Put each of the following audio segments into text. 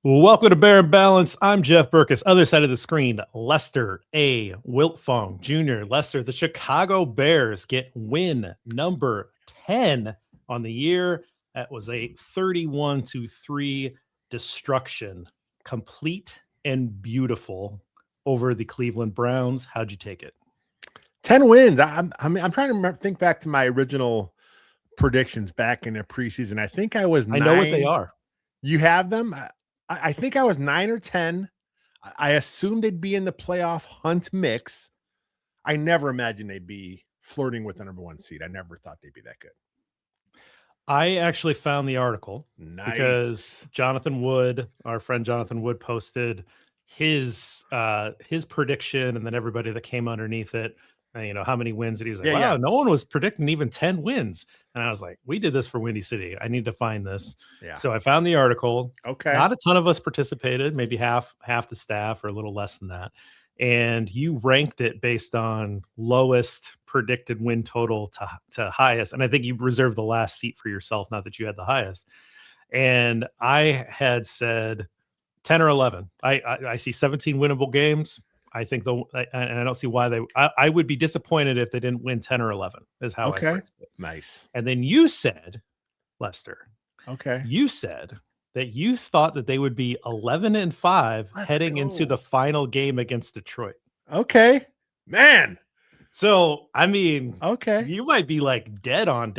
Welcome to Bear and Balance. I'm Jeff Burkus. Other side of the screen, Lester A. Wiltfong Jr. Lester, the Chicago Bears get win number 10 on the year. That was a 31-3 destruction, complete and beautiful over the Cleveland Browns. How'd you take it? 10 wins. I'm trying to think back to my original predictions back in the preseason. I think I was 9. I know what they are. You have them? I think I was 9 or 10. I assumed they'd be in the playoff hunt mix. I never imagined they'd be flirting with the number 1 seed. I never thought they'd be that good. I actually found the article because Jonathan Wood, our friend Jonathan Wood, posted his prediction, and then everybody that came underneath it, and, how many wins, and he was like, wow, no one was predicting even 10 wins. And I was like, we did this for Windy City. I need to find this. Yeah. So I found the article. Okay. Not a ton of us participated, maybe half the staff or a little less than that. And you ranked it based on lowest predicted win total to highest. And I think you reserved the last seat for yourself, not that you had the highest. And I had said 10 or 11. I see 17 winnable games. I think and I don't see why I would be disappointed if they didn't win 10 or 11 is how I phrased it. Nice. And then you said, Lester, okay, you said that you thought that they would be 11-5 heading into the final game against Detroit. Okay, man. So, I mean, okay, you might be like dead on.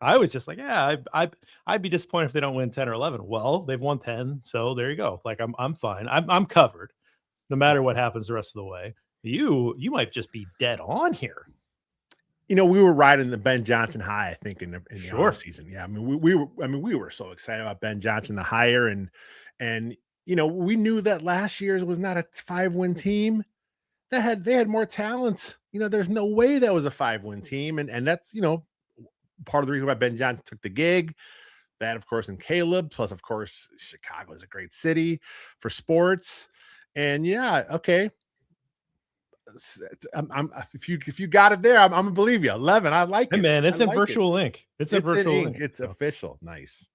I was just like, yeah, I'd be disappointed if they don't win 10 or 11. Well, they've won 10, so there you go. Like I'm fine. I'm covered. No matter what happens the rest of the way, you might just be dead on here. We were riding the Ben Johnson high, I think, in the off season. Yeah, I mean, we were so excited about Ben Johnson, the hire, and we knew that last year's was not a 5-win team. They had more talent. There's no way that was a 5-win team, and that's part of the reason why Ben Johnson took the gig. That, of course, and Caleb, plus of course Chicago is a great city for sports. And yeah, okay. If you got it there, I'm gonna believe you. 11, I like it. Hey man, it's a virtual link. It's a virtual link. It's official. Nice.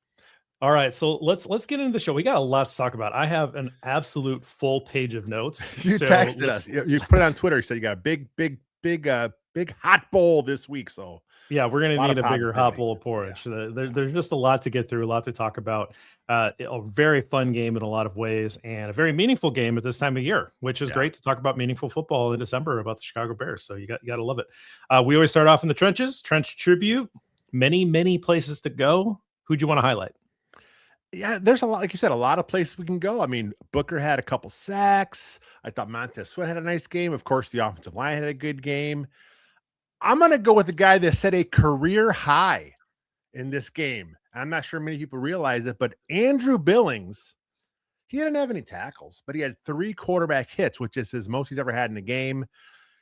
All right, so let's get into the show. We got a lot to talk about. I have an absolute full page of notes. You texted us. You put it on Twitter. You said you got a big hot bowl this week. So yeah, we're gonna need a bigger hot bowl of porridge. Yeah. There's just a lot to get through, a lot to talk about. A very fun game in a lot of ways, and a very meaningful game at this time of year, which is great to talk about meaningful football in December about the Chicago Bears. So you got to love it. We always start off in the trenches. Trench tribute. Many places to go. Who'd you want to highlight? Yeah, there's a lot, like you said, a lot of places we can go. I mean, Booker had a couple sacks. I thought Montez Sweat had a nice game. Of course, the offensive line had a good game. I'm going to go with the guy that set a career high in this game. I'm not sure many people realize it, but Andrew Billings, he didn't have any tackles, but he had 3 quarterback hits, which is his most he's ever had in a game.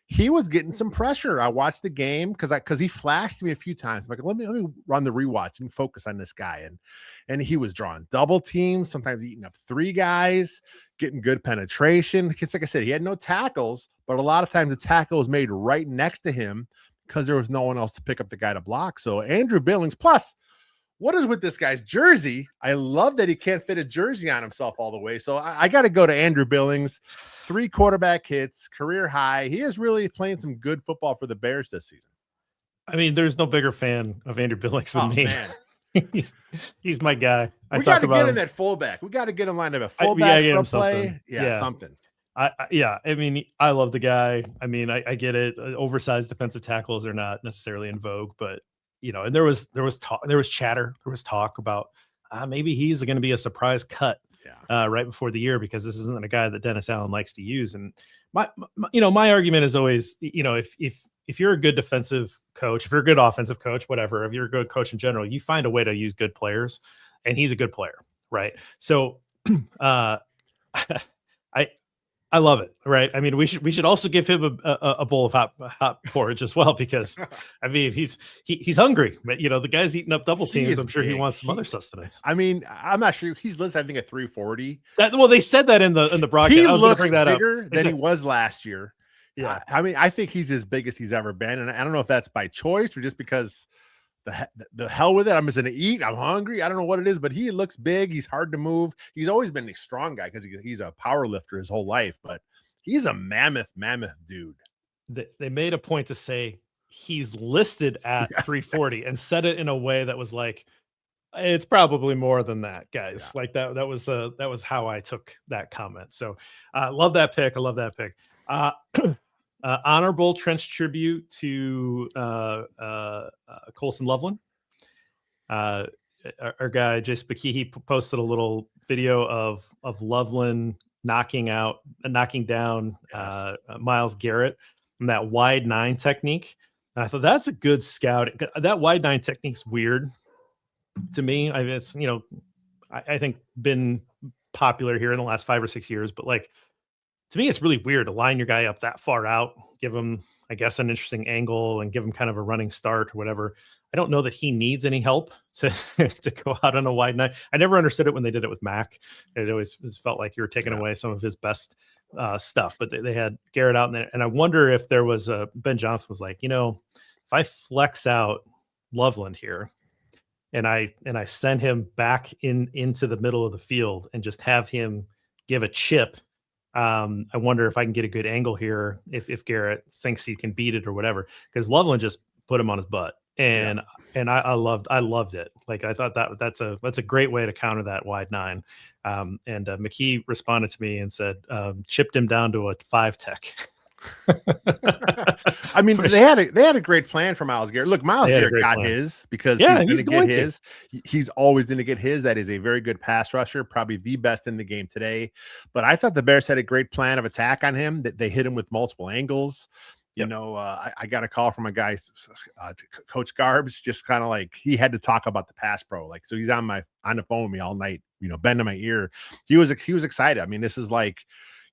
He was getting some pressure. I watched the game because he flashed me a few times. I'm like, let me run the rewatch and focus on this guy. And he was drawing double teams, sometimes eating up 3 guys, getting good penetration. Because like I said, he had no tackles, but a lot of times the tackle was made right next to him because there was no one else to pick up the guy to block. So Andrew Billings, plus what is with this guy's jersey? I love that he can't fit a jersey on himself all the way. So I got to go to Andrew Billings. 3 quarterback hits, career high. He is really playing some good football for the Bears this season. I mean, there's no bigger fan of Andrew Billings than me. Man. he's my guy. We got to get him at fullback. We got to get him lined up at fullback for a play. Yeah, something. I mean, I love the guy. I mean, I get it. Oversized defensive tackles are not necessarily in vogue, but and there was chatter, there was talk about maybe he's going to be a surprise cut right before the year because this isn't a guy that Dennis Allen likes to use. And my argument is always, if you're a good defensive coach, if you're a good offensive coach, whatever, if you're a good coach in general, you find a way to use good players, and he's a good player, right? So I love it, right? I mean, we should also give him a bowl of hot porridge as well, because I mean he's hungry, but the guy's eating up double teams. I'm sure he wants some other sustenance. I mean, I'm not sure he's listed. I think at 340. Well, they said that in the broadcast. He I was looks bring that bigger than he was last year. Yeah, I mean, I think he's as big as he's ever been, and I don't know if that's by choice or just because the hell with it. I'm just gonna eat. I'm hungry. I don't know what it is, but he looks big. He's hard to move. He's always been a strong guy because he's a power lifter his whole life, but he's a mammoth dude. They made a point to say he's listed at 340 and said it in a way that was like, it's probably more than that, guys. Like that was how I took that comment. So love that pick. I love that pick. Honorable trench tribute to Colson Loveland. Our guy Jay Spicki posted a little video of Loveland knocking down Myles Garrett and that wide 9 technique. And I thought that's a good scout. That wide 9 technique's weird to me. I mean, it's, I think been popular here in the last 5 or 6 years, but like, to me, it's really weird to line your guy up that far out, give him, I guess, an interesting angle and give him kind of a running start or whatever. I don't know that he needs any help to, to go out on a wide 9. I never understood it when they did it with Mac. It always felt like you were taking away some of his best stuff, but they had Garrett out in there. And I wonder if there was Ben Johnson was like, if I flex out Loveland here and I send him back into the middle of the field and just have him give a chip, I wonder if I can get a good angle here if Garrett thinks he can beat it or whatever, because Loveland just put him on his butt. And I loved it. Like, I thought that's a great way to counter that wide 9. And McKee responded to me and said, chipped him down to a 5 tech. I mean, they had a great plan for Myles Garrett. Look, Myles Garrett got his because he's going to get his. He's always going to get his. That is a very good pass rusher, probably the best in the game today. But I thought the Bears had a great plan of attack on him. That they hit him with multiple angles. I got a call from a guy, Coach Garbs, just kind of like he had to talk about the pass pro. Like, so he's on the phone with me all night, bending my ear. He was excited. I mean, this is like,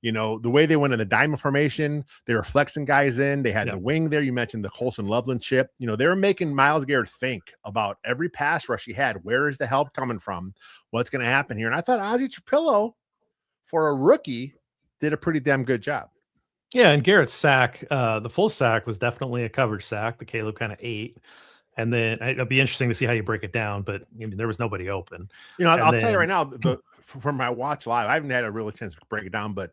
the way they went in the diamond formation, they were flexing guys in. They had the wing there. You mentioned the Colson Loveland chip. They were making Myles Garrett think about every pass rush he had. Where is the help coming from? What's going to happen here? And I thought Ozzie Trapillo, for a rookie, did a pretty damn good job. Yeah, and Garrett's sack, the full sack was definitely a coverage sack. The Caleb kind of ate. And then it'll be interesting to see how you break it down, but I mean, there was nobody open. I'll tell you right now, from my watch live, I haven't had a real chance to break it down, but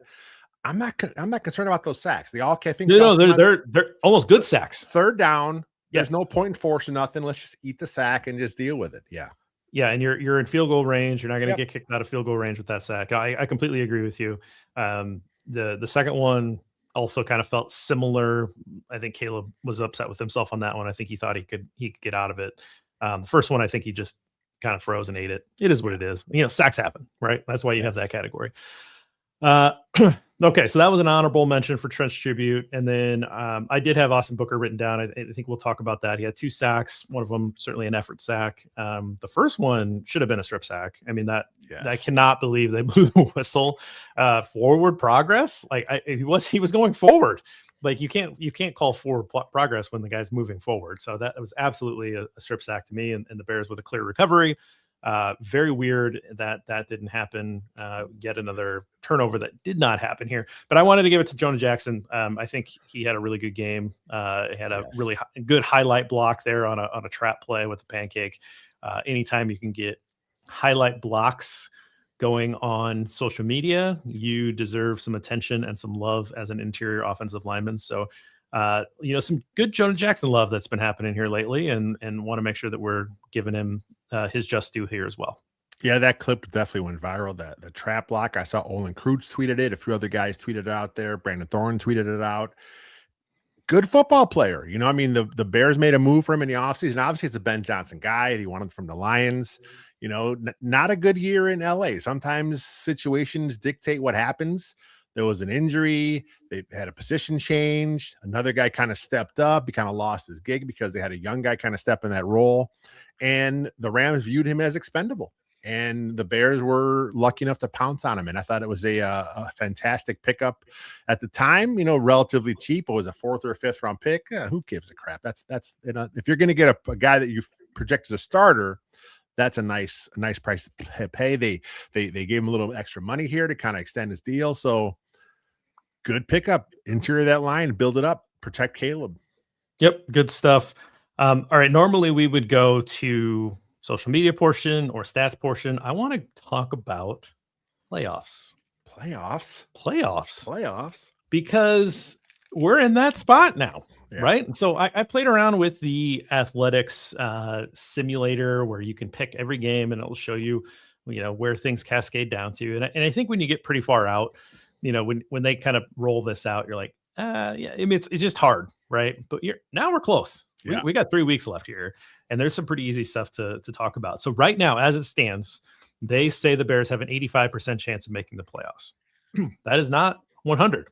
I'm not concerned about those sacks. They all, I think, they're almost good sacks. Third down, there's no point in forcing nothing. Let's just eat the sack and just deal with it. Yeah, and you're in field goal range. You're not going to get kicked out of field goal range with that sack. I completely agree with you. The second one also kind of felt similar. I think Caleb was upset with himself on that one. I think he thought he could get out of it. The first one, I think he just kind of froze and ate it. It is what it is. Sacks happen, right? That's why you have that category. Okay, so that was an honorable mention for trench tribute. And then I did have Austin Booker written down. I think we'll talk about that. He had 2 sacks. One of them certainly an effort sack. The first one should have been a strip sack. I mean, I cannot believe they blew the whistle. Forward progress, like he was going forward. Like you can't call forward progress when the guy's moving forward. So that was absolutely a strip sack to me. And the Bears with a clear recovery. Very weird that didn't happen. Yet another turnover that did not happen here. But I wanted to give it to Jonah Jackson. I think he had a really good game. He had a really good highlight block there on a trap play with the pancake. Anytime you can get highlight blocks going on social media, you deserve some attention and some love as an interior offensive lineman. So some good Jonah Jackson love that's been happening here lately, and want to make sure that we're giving him his just due here as well. Yeah, that clip definitely went viral. The trap block. I saw Olin Kreutz tweeted it. A few other guys tweeted it out there. Brandon Thorne tweeted it out. Good football player. I mean, the Bears made a move for him in the offseason. Obviously, it's a Ben Johnson guy. He wanted from the Lions. Not a good year in LA. Sometimes situations dictate what happens. There was an injury. They had a position change. Another guy kind of stepped up. He kind of lost his gig because they had a young guy kind of step in that role. And the Rams viewed him as expendable. And the Bears were lucky enough to pounce on him. And I thought it was a fantastic pickup at the time, relatively cheap. It was a 4th or 5th round pick. Who gives a crap? That's if you're going to get a guy that you project as a starter, that's a nice price to pay. They gave him a little extra money here to kind of extend his deal. So good pickup, interior of that line, build it up, protect Caleb. Yep, good stuff. All right. Normally we would go to social media portion or stats portion. I want to talk about playoffs. Playoffs. Because we're in that spot now, Yeah. right? And so I played around with the athletics simulator where you can pick every game and it'll show you, where things cascade down to. And I think when you get pretty far out, when they kind of roll this out, you're like, yeah, I mean, it's just hard, right? But now we're close. Yeah. We got 3 weeks left here, and there's some pretty easy stuff to talk about. So right now, as it stands, they say the Bears have an 85% chance of making the playoffs. That is not 100,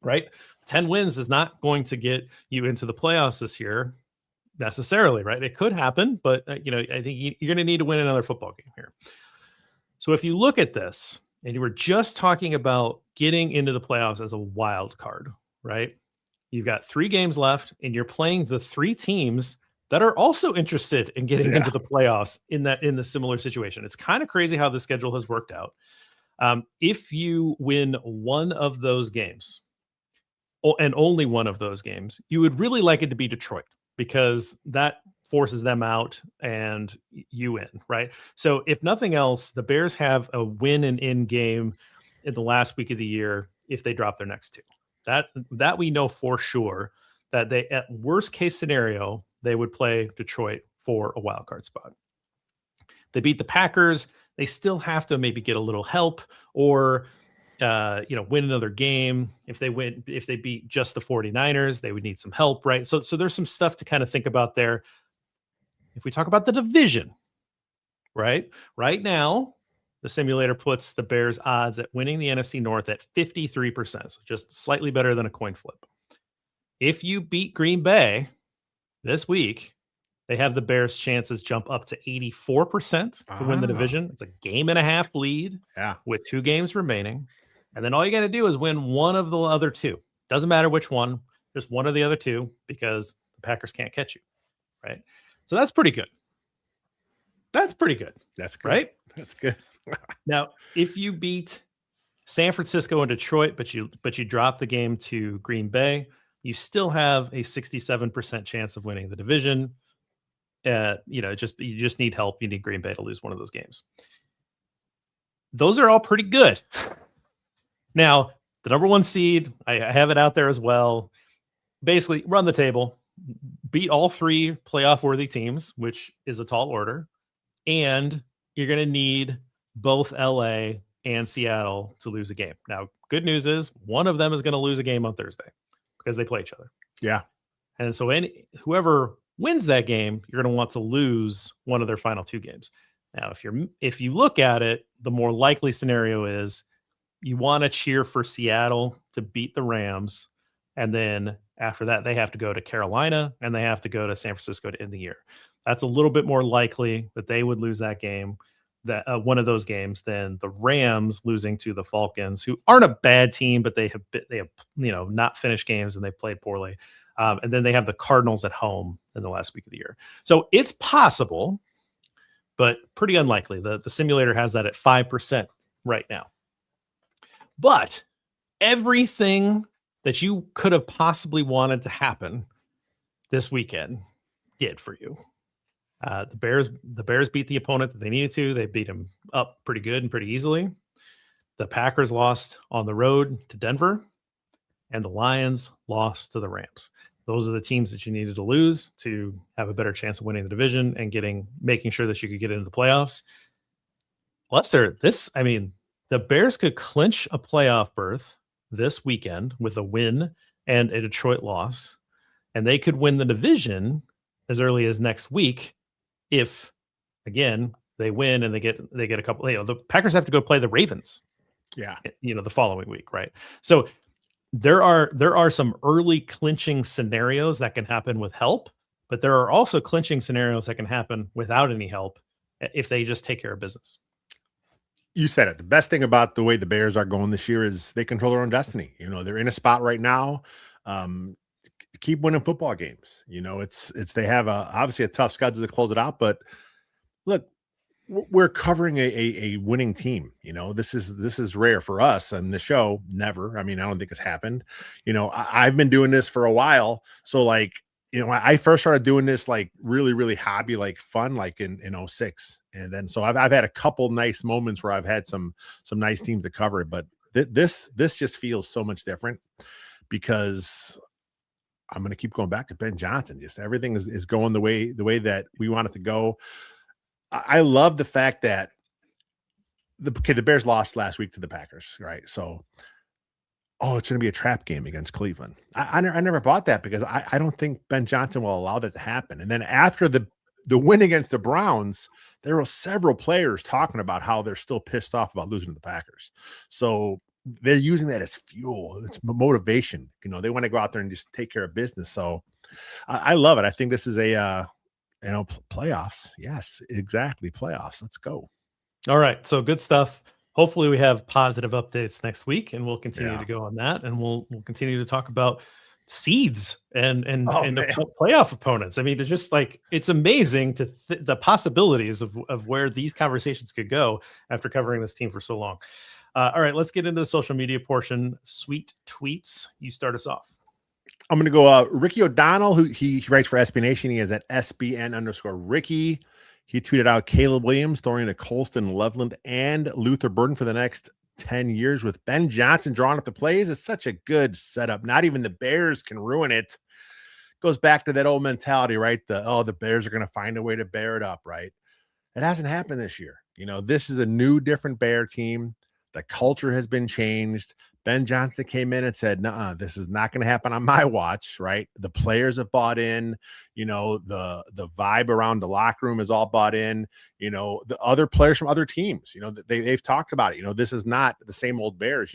right? 10 wins is not going to get you into the playoffs this year necessarily, right? It could happen, but I think you're going to need to win another football game here. So if you look at this, and you were just talking about getting into the playoffs as a wild card, right? You've got 3 games left, and you're playing the 3 teams that are also interested in getting into the playoffs in the similar situation. It's kind of crazy how the schedule has worked out. If you win one of those games, and only one of those games, you would really like it to be Detroit, because that forces them out and you win, right? So if nothing else, the Bears have a win and in game in the last week of the year if they drop their next 2. That we know for sure, that they, at worst case scenario, they would play Detroit for a wild card spot. They beat the Packers. They still have to maybe get a little help, or win another game. If they beat just the 49ers, they would need some help, right? So there's some stuff to kind of think about there. If we talk about the division, right now, the simulator puts the Bears odds at winning the NFC North at 53%, so just slightly better than a coin flip. If you beat Green Bay this week, they have the Bears' chances jump up to 84% to win the division. It's a 1.5 game lead with 2 games remaining. And then all you got to do is win one of the other 2. Doesn't matter which one, just one of the other 2, because the Packers can't catch you, right? So that's pretty good. That's good. Right? That's good. Now, if you beat San Francisco and Detroit, but you drop the game to Green Bay, you still have a 67% chance of winning the division. You just need help. You need Green Bay to lose one of those games. Those are all pretty good. Now, the number 1 seed, I have it out there as well. Basically, run the table, beat all 3 playoff-worthy teams, which is a tall order, and you're going to need both LA and Seattle to lose a game. Now, good news is one of them is going to lose a game on Thursday because they play each other. Yeah. And so whoever wins that game, you're going to want to lose one of their final 2 games. Now, if you look at it, the more likely scenario is you want to cheer for Seattle to beat the Rams, and then after that, they have to go to Carolina and they have to go to San Francisco to end the year. That's a little bit more likely that they would lose that game, that one of those games, than the Rams losing to the Falcons, who aren't a bad team, but they have not finished games and they played poorly. And then they have the Cardinals at home in the last week of the year. So it's possible, but pretty unlikely. The simulator has that at 5% right now. But everything that you could have possibly wanted to happen this weekend did for you. The Bears beat the opponent that they needed to. They beat them up pretty good and pretty easily. The Packers lost on the road to Denver, and the Lions lost to the Rams. Those are the teams that you needed to lose to have a better chance of winning the division and making sure that you could get into the playoffs. Lester, the Bears could clinch a playoff berth this weekend with a win and a Detroit loss, and they could win the division as early as next week if, again, they win and they get a couple. The Packers have to go play the Ravens. Yeah, the following week, right? So there are some early clinching scenarios that can happen with help, but there are also clinching scenarios that can happen without any help if they just take care of business. You said it. The best thing about the way the Bears are going this year is they control their own destiny. They're in a spot right now. Keep winning football games. They have obviously a tough schedule to close it out, but look, we're covering a winning team. This is rare for us on the show. Never. I don't think it's happened. I've been doing this for a while. So I first started doing this like really, really hobby, like fun, like in '06. And then so I've had a couple nice moments where I've had some nice teams to cover it, but this just feels so much different because I'm going to keep going back to Ben Johnson. Just everything is going the way that we want it to go. I love the fact that the Bears lost last week to the Packers, right? So, oh, it's going to be a trap game against Cleveland. I never bought that because I don't think Ben Johnson will allow that to happen. And then after the win against the Browns, there were several players talking about how they're still pissed off about losing to the Packers. So they're using that as fuel. It's motivation. They want to go out there and just take care of business. So I love it. I think this is a playoffs. Yes, exactly. Playoffs. Let's go. All right. So good stuff. Hopefully we have positive updates next week, and we'll continue to go on that, and we'll continue to talk about seeds and playoff opponents. I mean, it's just like, it's amazing to the possibilities of where these conversations could go after covering this team for so long. All right, let's get into the social media portion. Sweet tweets. You start us off. I'm going to go Ricky O'Donnell, who he writes for SB Nation. He is at SBN_Ricky. He tweeted out Caleb Williams throwing to Colston, Loveland, and Luther Burden for the next 10 years with Ben Johnson drawing up the plays. It's such a good setup. Not even the Bears can ruin it. Goes back to that old mentality, right? The Bears are going to find a way to bear it up, right? It hasn't happened this year. This is a new, different Bear team. The culture has been changed. Ben Johnson came in and said, "Nuh-uh, this is not going to happen on my watch," right? The players have bought in, the vibe around the locker room is all bought in, the other players from other teams, they've talked about it. This is not the same old Bears,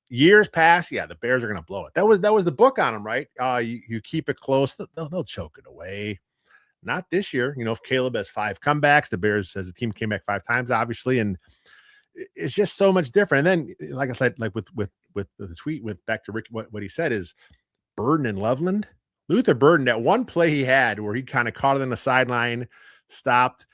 years past. Yeah, the Bears are going to blow it. That was the book on them, right? You keep it close, they'll choke it away. Not this year. If Caleb has 5 comebacks, the Bears as a team came back 5 times, obviously, and it's just so much different. And then, like I said, like with the tweet with back to Rick, what he said is Burden and Loveland, Luther Burden, that one play he had where he kind of caught it on the sideline, stopped.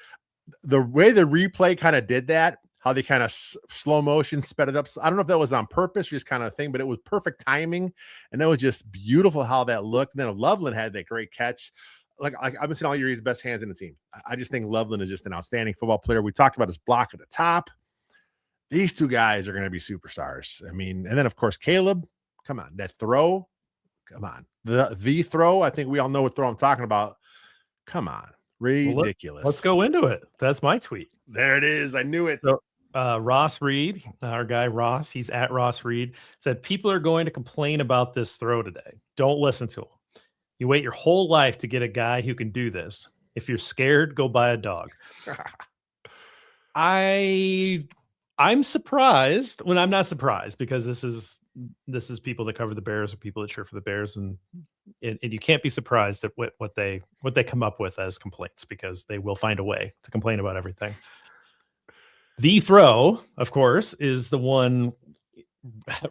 The way the replay kind of did that, how they kind of slow motion sped it up. I don't know if that was on purpose, just kind of thing, but it was perfect timing. And that was just beautiful how that looked. And then Loveland had that great catch. Like I've been saying all year, he's the best hands in the team. I just think Loveland is just an outstanding football player. We talked about his block at the top. These 2 guys are going to be superstars. I mean, and then of course, Caleb, come on, that throw, come on. The throw, I think we all know what throw I'm talking about. Come on. Ridiculous. Let's go into it. That's my tweet. There it is. I knew it. So Ross Reed, our guy Ross, he's at Ross Reed, said, people are going to complain about this throw today. Don't listen to him. You wait your whole life to get a guy who can do this. If you're scared, go buy a dog. I'm surprised when I'm not surprised, because this is people that cover the Bears or people that cheer for the Bears, and you can't be surprised at what they come up with as complaints, because they will find a way to complain about everything. The throw, of course, is the one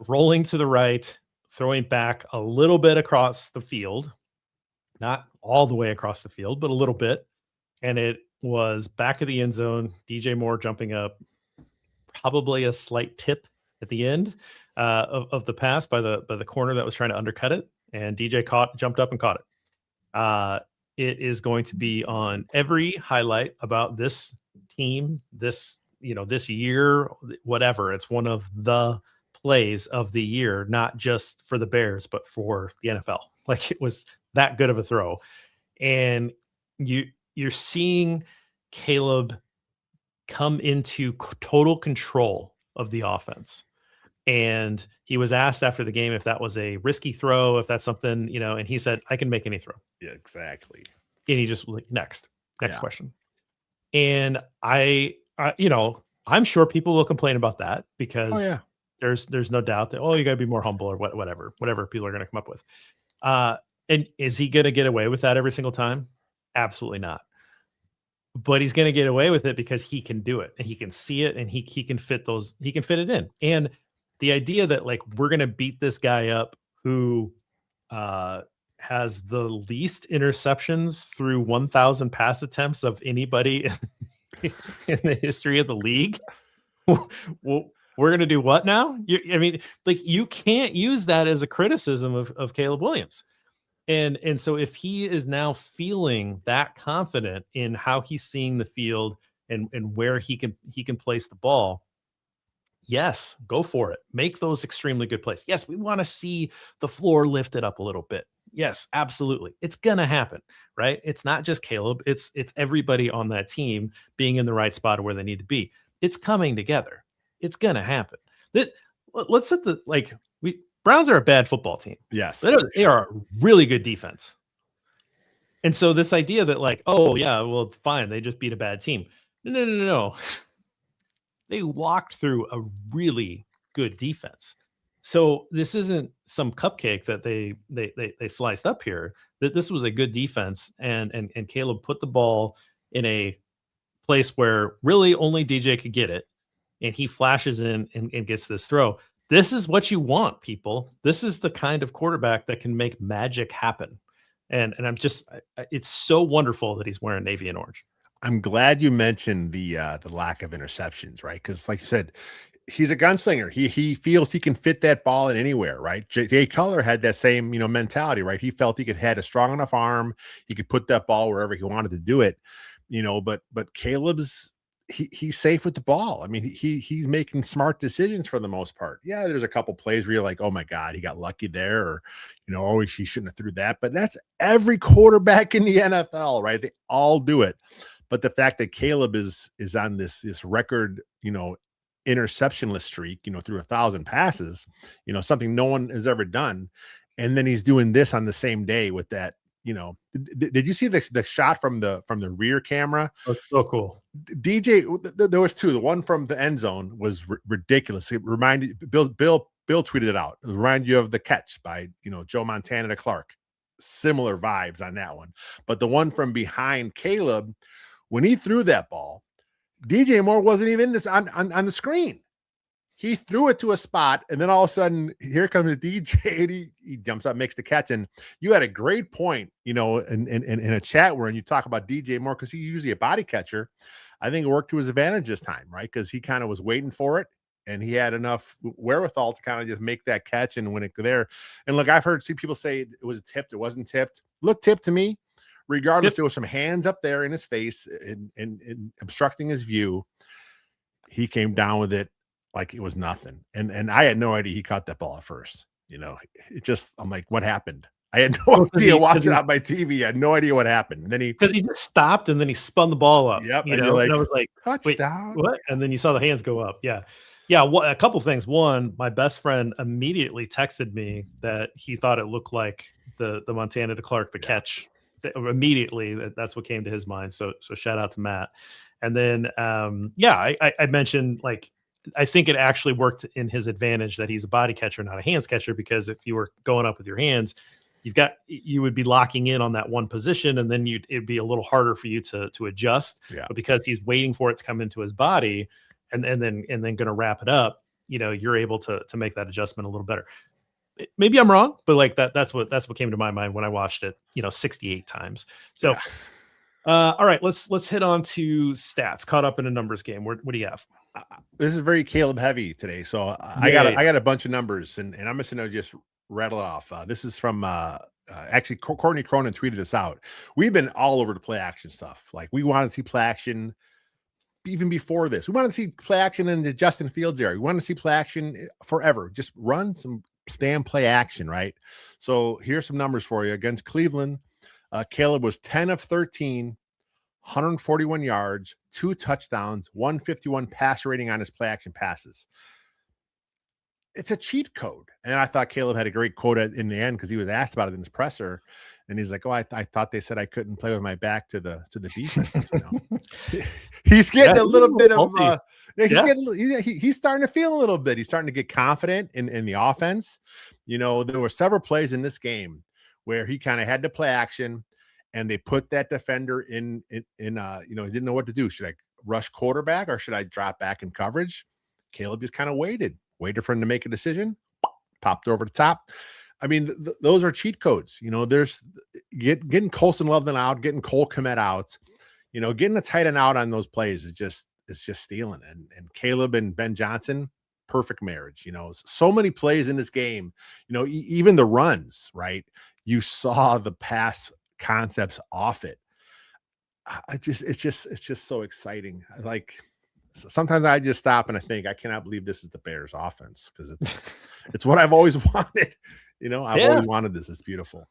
rolling to the right, throwing back a little bit across the field, not all the way across the field, but a little bit, and it was back of the end zone. DJ Moore jumping up. Probably a slight tip at the end of the pass by the corner that was trying to undercut it, and DJ jumped up and caught it. It is going to be on every highlight about this team, this year, whatever. It's one of the plays of the year, not just for the Bears, but for the NFL. Like, it was that good of a throw, and you're seeing Caleb come into total control of the offense. And he was asked after the game if that was a risky throw, if that's something, and he said, I can make any throw. Yeah, exactly. And he just next question. And I'm sure people will complain about that, because there's no doubt that, you got to be more humble or whatever people are going to come up with. And is he going to get away with that every single time? Absolutely not. But he's going to get away with it because he can do it, and he can see it, and he can fit it in. And the idea that, like, we're going to beat this guy up who has the least interceptions through 1,000 pass attempts of anybody in the history of the league. Well, we're going to do what now? You can't use that as a criticism of Caleb Williams. And so if he is now feeling that confident in how he's seeing the field and where he can place the ball, yes, go for it. Make those extremely good plays. Yes, we want to see the floor lifted up a little bit. Yes, absolutely. It's gonna happen, right? It's not just Caleb, it's everybody on that team being in the right spot where they need to be. It's coming together. It's gonna happen. That let's set the like we Browns are a bad football team. Yes, They are a really good defense. And so this idea that like, oh yeah, well, fine, they just beat a bad team. No, no, no, no, no. They walked through a really good defense. So this isn't some cupcake that they sliced up here. That this was a good defense, and Caleb put the ball in a place where really only DJ could get it, and he flashes in and gets this throw. This is what you want, people. This is the kind of quarterback that can make magic happen. And I'm just, it's so wonderful that he's wearing navy and orange. I'm glad you mentioned the lack of interceptions, right? Because like you said, he's a gunslinger. He feels he can fit that ball in anywhere, right? Jay Cutler had that same mentality, right? He felt he had a strong enough arm, he could put that ball wherever he wanted to do it, But Caleb's he's safe with the ball. I mean, he's making smart decisions for the most part. Yeah, there's a couple plays where you're like, oh my God, he got lucky there, or oh, he shouldn't have threw that. But that's every quarterback in the NFL, right? They all do it. But the fact that Caleb is on this record, interceptionless streak, through 1,000 passes, something no one has ever done. And then he's doing this on the same day with that. Did you see the shot from the rear camera? Oh, so cool. DJ, there was two. The one from the end zone was ridiculous. It reminded Bill tweeted it out. It reminded you of the catch by Joe Montana to Clark. Similar vibes on that one. But the one from behind Caleb, when he threw that ball, DJ Moore wasn't even on the screen. He threw it to a spot, and then all of a sudden, here comes the DJ, and he jumps up, makes the catch. And you had a great point, in a chat where you talk about DJ Moore, because he's usually a body catcher. I think it worked to his advantage this time, right? Because he kind of was waiting for it, and he had enough wherewithal to kind of just make that catch and win it there. And look, I've heard people say it was tipped, it wasn't tipped. Look, tipped to me. Regardless, there was some hands up there in his face and obstructing his view. He came down with it like it was nothing. And I had no idea he caught that ball at first. It just, I'm like, what happened? I had no idea watching it on my TV. I had no idea what happened. And then he just stopped and then he spun the ball up. Yep. And I was like, touchdown. Wait, what? And then you saw the hands go up. Yeah. Yeah. A couple things. One, my best friend immediately texted me that he thought it looked like the Montana to Clark, the catch. Immediately, that's what came to his mind. So shout out to Matt. And then, I mentioned, like, I think it actually worked in his advantage that he's a body catcher, not a hands catcher, because if you were going up with your hands, you would be locking in on that one position, and then it'd be a little harder for you to adjust. Yeah. But because he's waiting for it to come into his body and then going to wrap it up, you're able to make that adjustment a little better. Maybe I'm wrong, but like that's what came to my mind when I watched it, 68 times. So, yeah. All right, let's hit on to stats. Caught up in a numbers game. What do you have? This is very Caleb heavy today. So I got a bunch of numbers and I'm just going to just rattle it off. This is from, actually Courtney Cronin tweeted this out. We've been all over the play action stuff. Like, we wanted to see play action even before this. We wanted to see play action in the Justin Fields area. We wanted to see play action forever. Just run some damn play action, right? So here's some numbers for you. Against Cleveland, Caleb was 10 of 13, 141 yards, 2 touchdowns, 151 pass rating on his play action passes. It's a cheat code. And I thought Caleb had a great quote in the end, because he was asked about it in his presser. And he's like, oh, I thought they said I couldn't play with my back to the defense. He's getting a little bit of he's starting to feel a little bit. He's starting to get confident in the offense. There were several plays in this game where he kind of had to play action, and they put that defender in he didn't know what to do. Should I rush quarterback or should I drop back in coverage? Caleb just kind of waited for him to make a decision, popped over the top. I mean, those are cheat codes. There's getting Colson Loveland out, getting Cole Kmet out, getting a tight end out on those plays is just stealing. And Caleb and Ben Johnson, perfect marriage. So many plays in this game, even the runs, right? you saw the pass concepts off it. It's just so exciting. Sometimes I just stop and I think I cannot believe this is the Bears offense because it's what I've always wanted. I've Yeah. always wanted this. It's beautiful.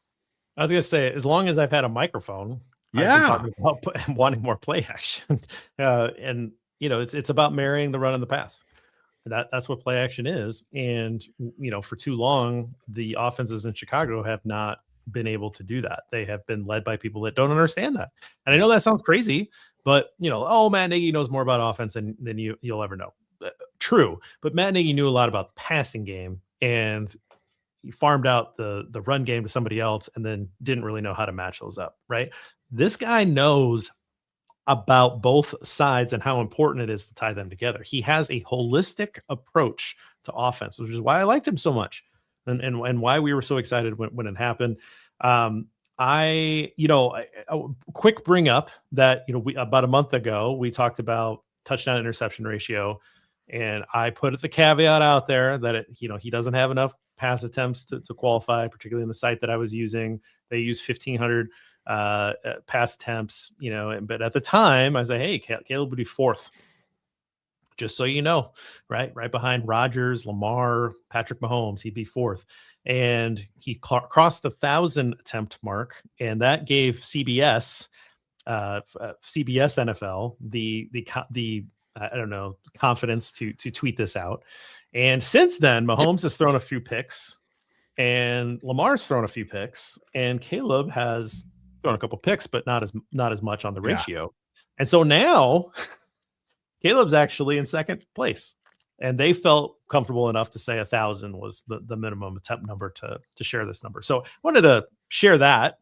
I was gonna say, as long as I've had a microphone, I've been talking about wanting more play action. And it's about marrying the run and the pass. That's what play action is. And for too long, the offenses in Chicago have not been able to do that. They have been led by people that don't understand that. And I know that sounds crazy, but Matt Nagy knows more about offense than you'll ever know. True, but Matt Nagy knew a lot about the passing game, and he farmed out the run game to somebody else, and then didn't really know how to match those up. Right? This guy knows about both sides and how important it is to tie them together. He has a holistic approach to offense, which is why I liked him so much, and why we were so excited when it happened. A quick bring up that we about a month ago we talked about touchdown interception ratio, and I put the caveat out there that he doesn't have enough pass attempts to qualify, particularly in the site that I was using. They use 1,500 pass attempts, but at the time I said, hey, Caleb would be fourth, just so you know, right behind Rodgers, Lamar, Patrick Mahomes. He'd be fourth, and he crossed the 1,000 attempt mark, and that gave CBS NFL the I don't know, confidence to tweet this out. And since then, Mahomes has thrown a few picks, and Lamar's thrown a few picks, and Caleb has thrown a couple picks, but not as much on the ratio. And so now Caleb's actually in second place, and they felt comfortable enough to say 1,000 was the minimum attempt number to share this number. So I wanted to share that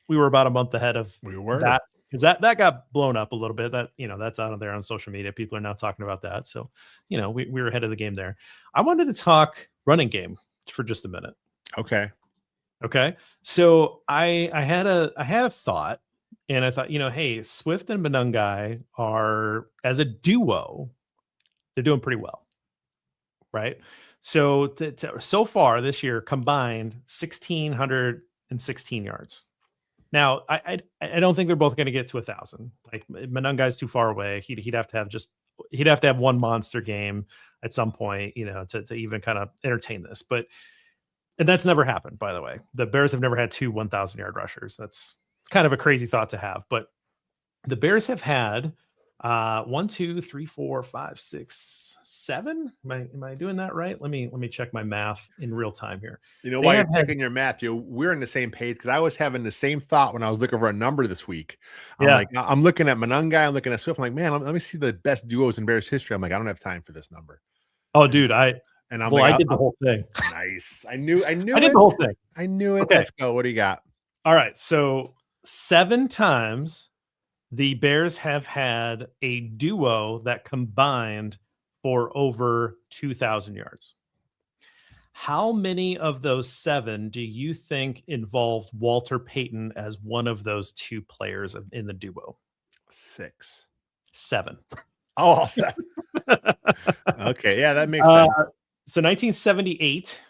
we were about a month ahead of that, because that got blown up a little bit. That that's out of there on social media. People are now talking about that. So we were ahead of the game there. I wanted to talk running game for just a minute. Okay. So I had a thought, and I thought, hey, Swift and Monangai are, as a duo, they're doing pretty well, right? So so far this year combined 1,616 yards. Now I don't think they're both going to get to 1,000. Like, Monangai's too far away. He'd have to have one monster game at some point, to even kind of entertain this, and that's never happened, by the way. The Bears have never had two 1,000-yard rushers. It's kind of a crazy thought to have, but the Bears have had 1, 2, 3, 4, 5, 6, 7. Am I doing that right? Let me check my math in real time here. While you're checking your math, we're on the same page, because I was having the same thought when I was looking for a number this week. I'm looking at Monangai, I'm looking at Swift. I'm like, man, let me see the best duos in Bears history. I'm like, I don't have time for this number. Oh, dude, I did the whole thing. Nice. I knew I did the whole thing. I knew it. Okay. Let's go. What do you got? All right. So 7 times the Bears have had a duo that combined for over 2,000 yards. How many of those 7 do you think involved Walter Payton as one of those 2 players in the duo? 6. 7. Oh, 7. Okay. Yeah, that makes sense. So 1978,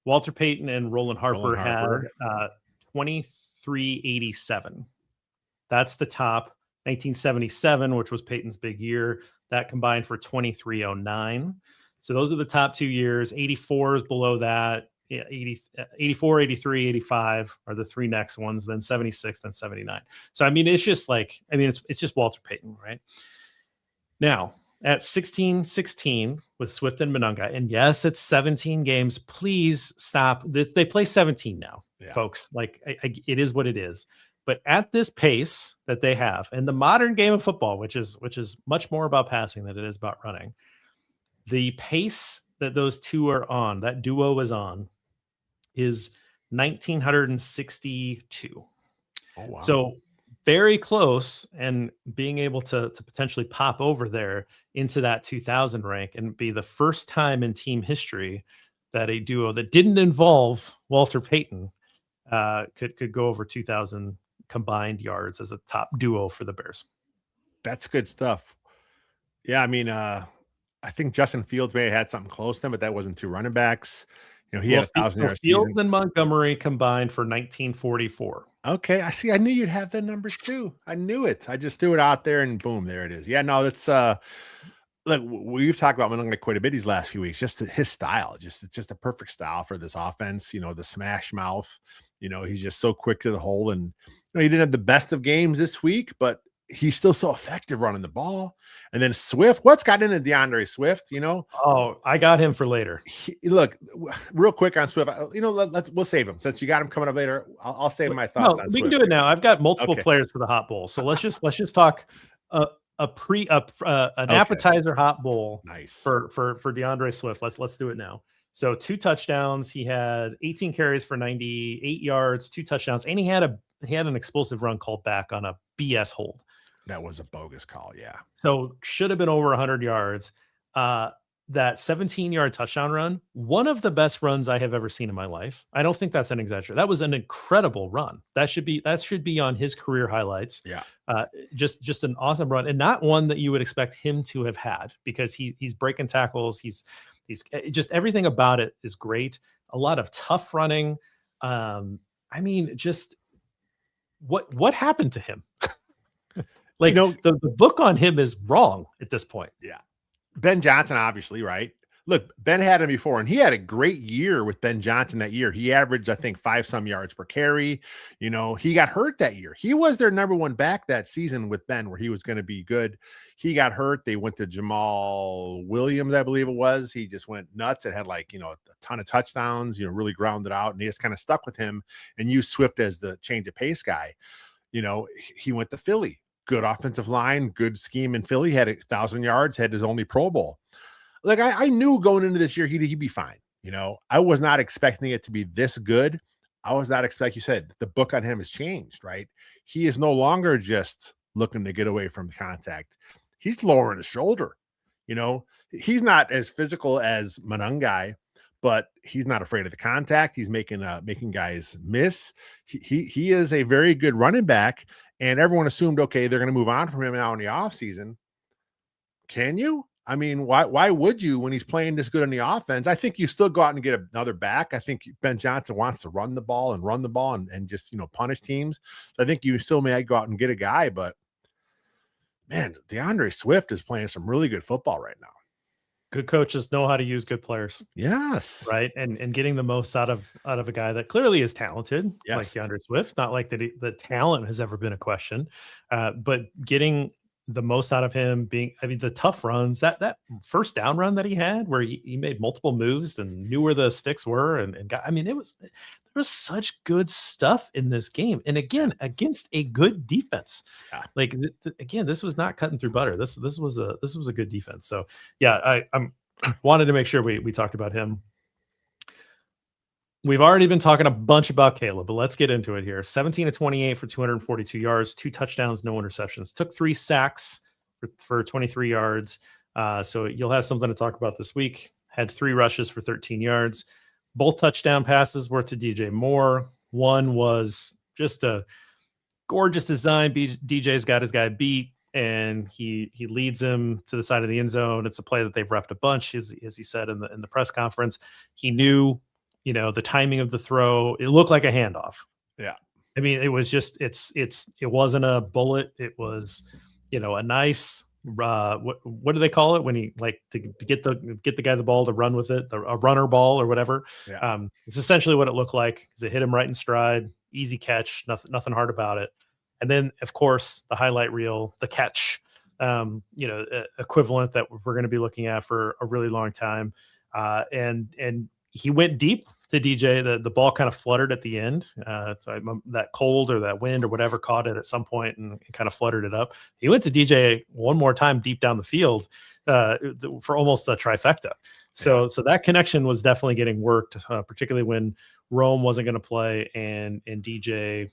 Walter Payton and Roland Harper had 2387. That's the top. 1977, which was Payton's big year, that combined for 2309. So those are the top 2 years. 84 is below that. 84, 83, 85 are the 3 next ones, then 76, then 79. So it's just it's just Walter Payton, right? Now, at 16-16 with Swift and Monangai, and yes, it's 17 games. Please stop. They play 17 now, folks. It is what it is. But at this pace that they have, in the modern game of football, which is much more about passing than it is about running, the pace that those 2 are on, that duo is on, is 1,962. Oh, wow. So very close, and being able to potentially pop over there into that 2,000 rank and be the first time in team history that a duo that didn't involve Walter Payton could go over 2,000 combined yards as a top duo for the Bears. That's good stuff. Yeah, I think Justin Fields may have had something close to them, but that wasn't 2 running backs. He had a Well, 1,000-yard season. Fields and Montgomery combined for 1944. Okay, I see. I knew you'd have the numbers too. I knew it. I just threw it out there, and boom, there it is. Yeah, no, that's look, we've talked about Malunga quite a bit these last few weeks. Just his style, it's just a perfect style for this offense. The smash mouth. He's just so quick to the hole, and he didn't have the best of games this week, but he's still so effective running the ball. And then Swift, what's got into DeAndre Swift? Oh, I got him for later. Look, real quick on Swift. We'll save him since you got him coming up later. I'll save my thoughts. No, on we Swift. can do it now. I've got multiple players for the hot bowl, so let's just talk an appetizer hot bowl. Nice for DeAndre Swift. Let's do it now. So 2 touchdowns. He had 18 carries for 98 yards, 2 touchdowns, and he had an explosive run called back on a BS hold. That was a bogus call. Yeah. So should have been over 100 yards. That 17-yard touchdown run, one of the best runs I have ever seen in my life. I don't think that's an exaggeration. That was an incredible run. That should be on his career highlights. Yeah. Just an awesome run, and not one that you would expect him to have had, because he's breaking tackles. He's just, everything about it is great. A lot of tough running. I mean, just what happened to him? Like, the book on him is wrong at this point. Yeah. Ben Johnson, obviously, right? Look, Ben had him before, and he had a great year with Ben Johnson that year. He averaged, I think, 5-some yards per carry. He got hurt that year. He was their number 1 back that season with Ben, where he was going to be good. He got hurt. They went to Jamal Williams, I believe it was. He just went nuts. It had a ton of touchdowns, really grounded out, and he just kind of stuck with him and used Swift as the change of pace guy. He went to Philly. Good offensive line, good scheme in Philly, had 1,000 yards, had his only Pro Bowl. Like, I knew going into this year he'd be fine. I was not expecting it to be this good. I was not expecting, you said, the book on him has changed, right? He is no longer just looking to get away from contact. He's lowering his shoulder. He's not as physical as Manungai, but he's not afraid of the contact. He's making guys miss. He is a very good running back. And everyone assumed, okay, they're going to move on from him now in the offseason. Can you? I mean, why would you when he's playing this good in the offense? I think you still go out and get another back. I think Ben Johnson wants to run the ball and just, punish teams. So I think you still may go out and get a guy. But, man, DeAndre Swift is playing some really good football right now. Good coaches know how to use good players. Yes. Right. And getting the most out of a guy that clearly is talented, yes, like DeAndre Swift. Not like the talent has ever been a question, but getting the most out of him, the tough runs, that first down run that he had where he made multiple moves and knew where the sticks were and got, there was such good stuff in this game. And again, against a good defense. Yeah. Like, again, this was not cutting through butter. This was a good defense. So yeah, I'm wanted to make sure we talked about him. We've already been talking a bunch about Caleb, but let's get into it here. 17 of 28 for 242 yards, 2 touchdowns, no interceptions. Took 3 sacks for 23 yards. So you'll have something to talk about this week. Had 3 rushes for 13 yards. Both touchdown passes were to DJ Moore. One was just a gorgeous design. DJ's got his guy beat, and he leads him to the side of the end zone. It's a play that they've repped a bunch, as he said in the press conference. He knew, the timing of the throw. It looked like a handoff. Yeah. It was just, it wasn't a bullet. It was, a nice, what do they call it when he to get the guy the ball to run with it, a runner ball or whatever. Yeah. It's essentially what it looked like, because it hit him right in stride, easy catch, nothing hard about it. And then, of course, the highlight reel, the catch, equivalent that we're going to be looking at for a really long time. And he went deep to DJ. The ball kind of fluttered at the end. So that cold or that wind or whatever caught it at some point and kind of fluttered it up. He went to DJ one more time deep down the field for almost a trifecta. So that connection was definitely getting worked, particularly when Rome wasn't going to play and DJ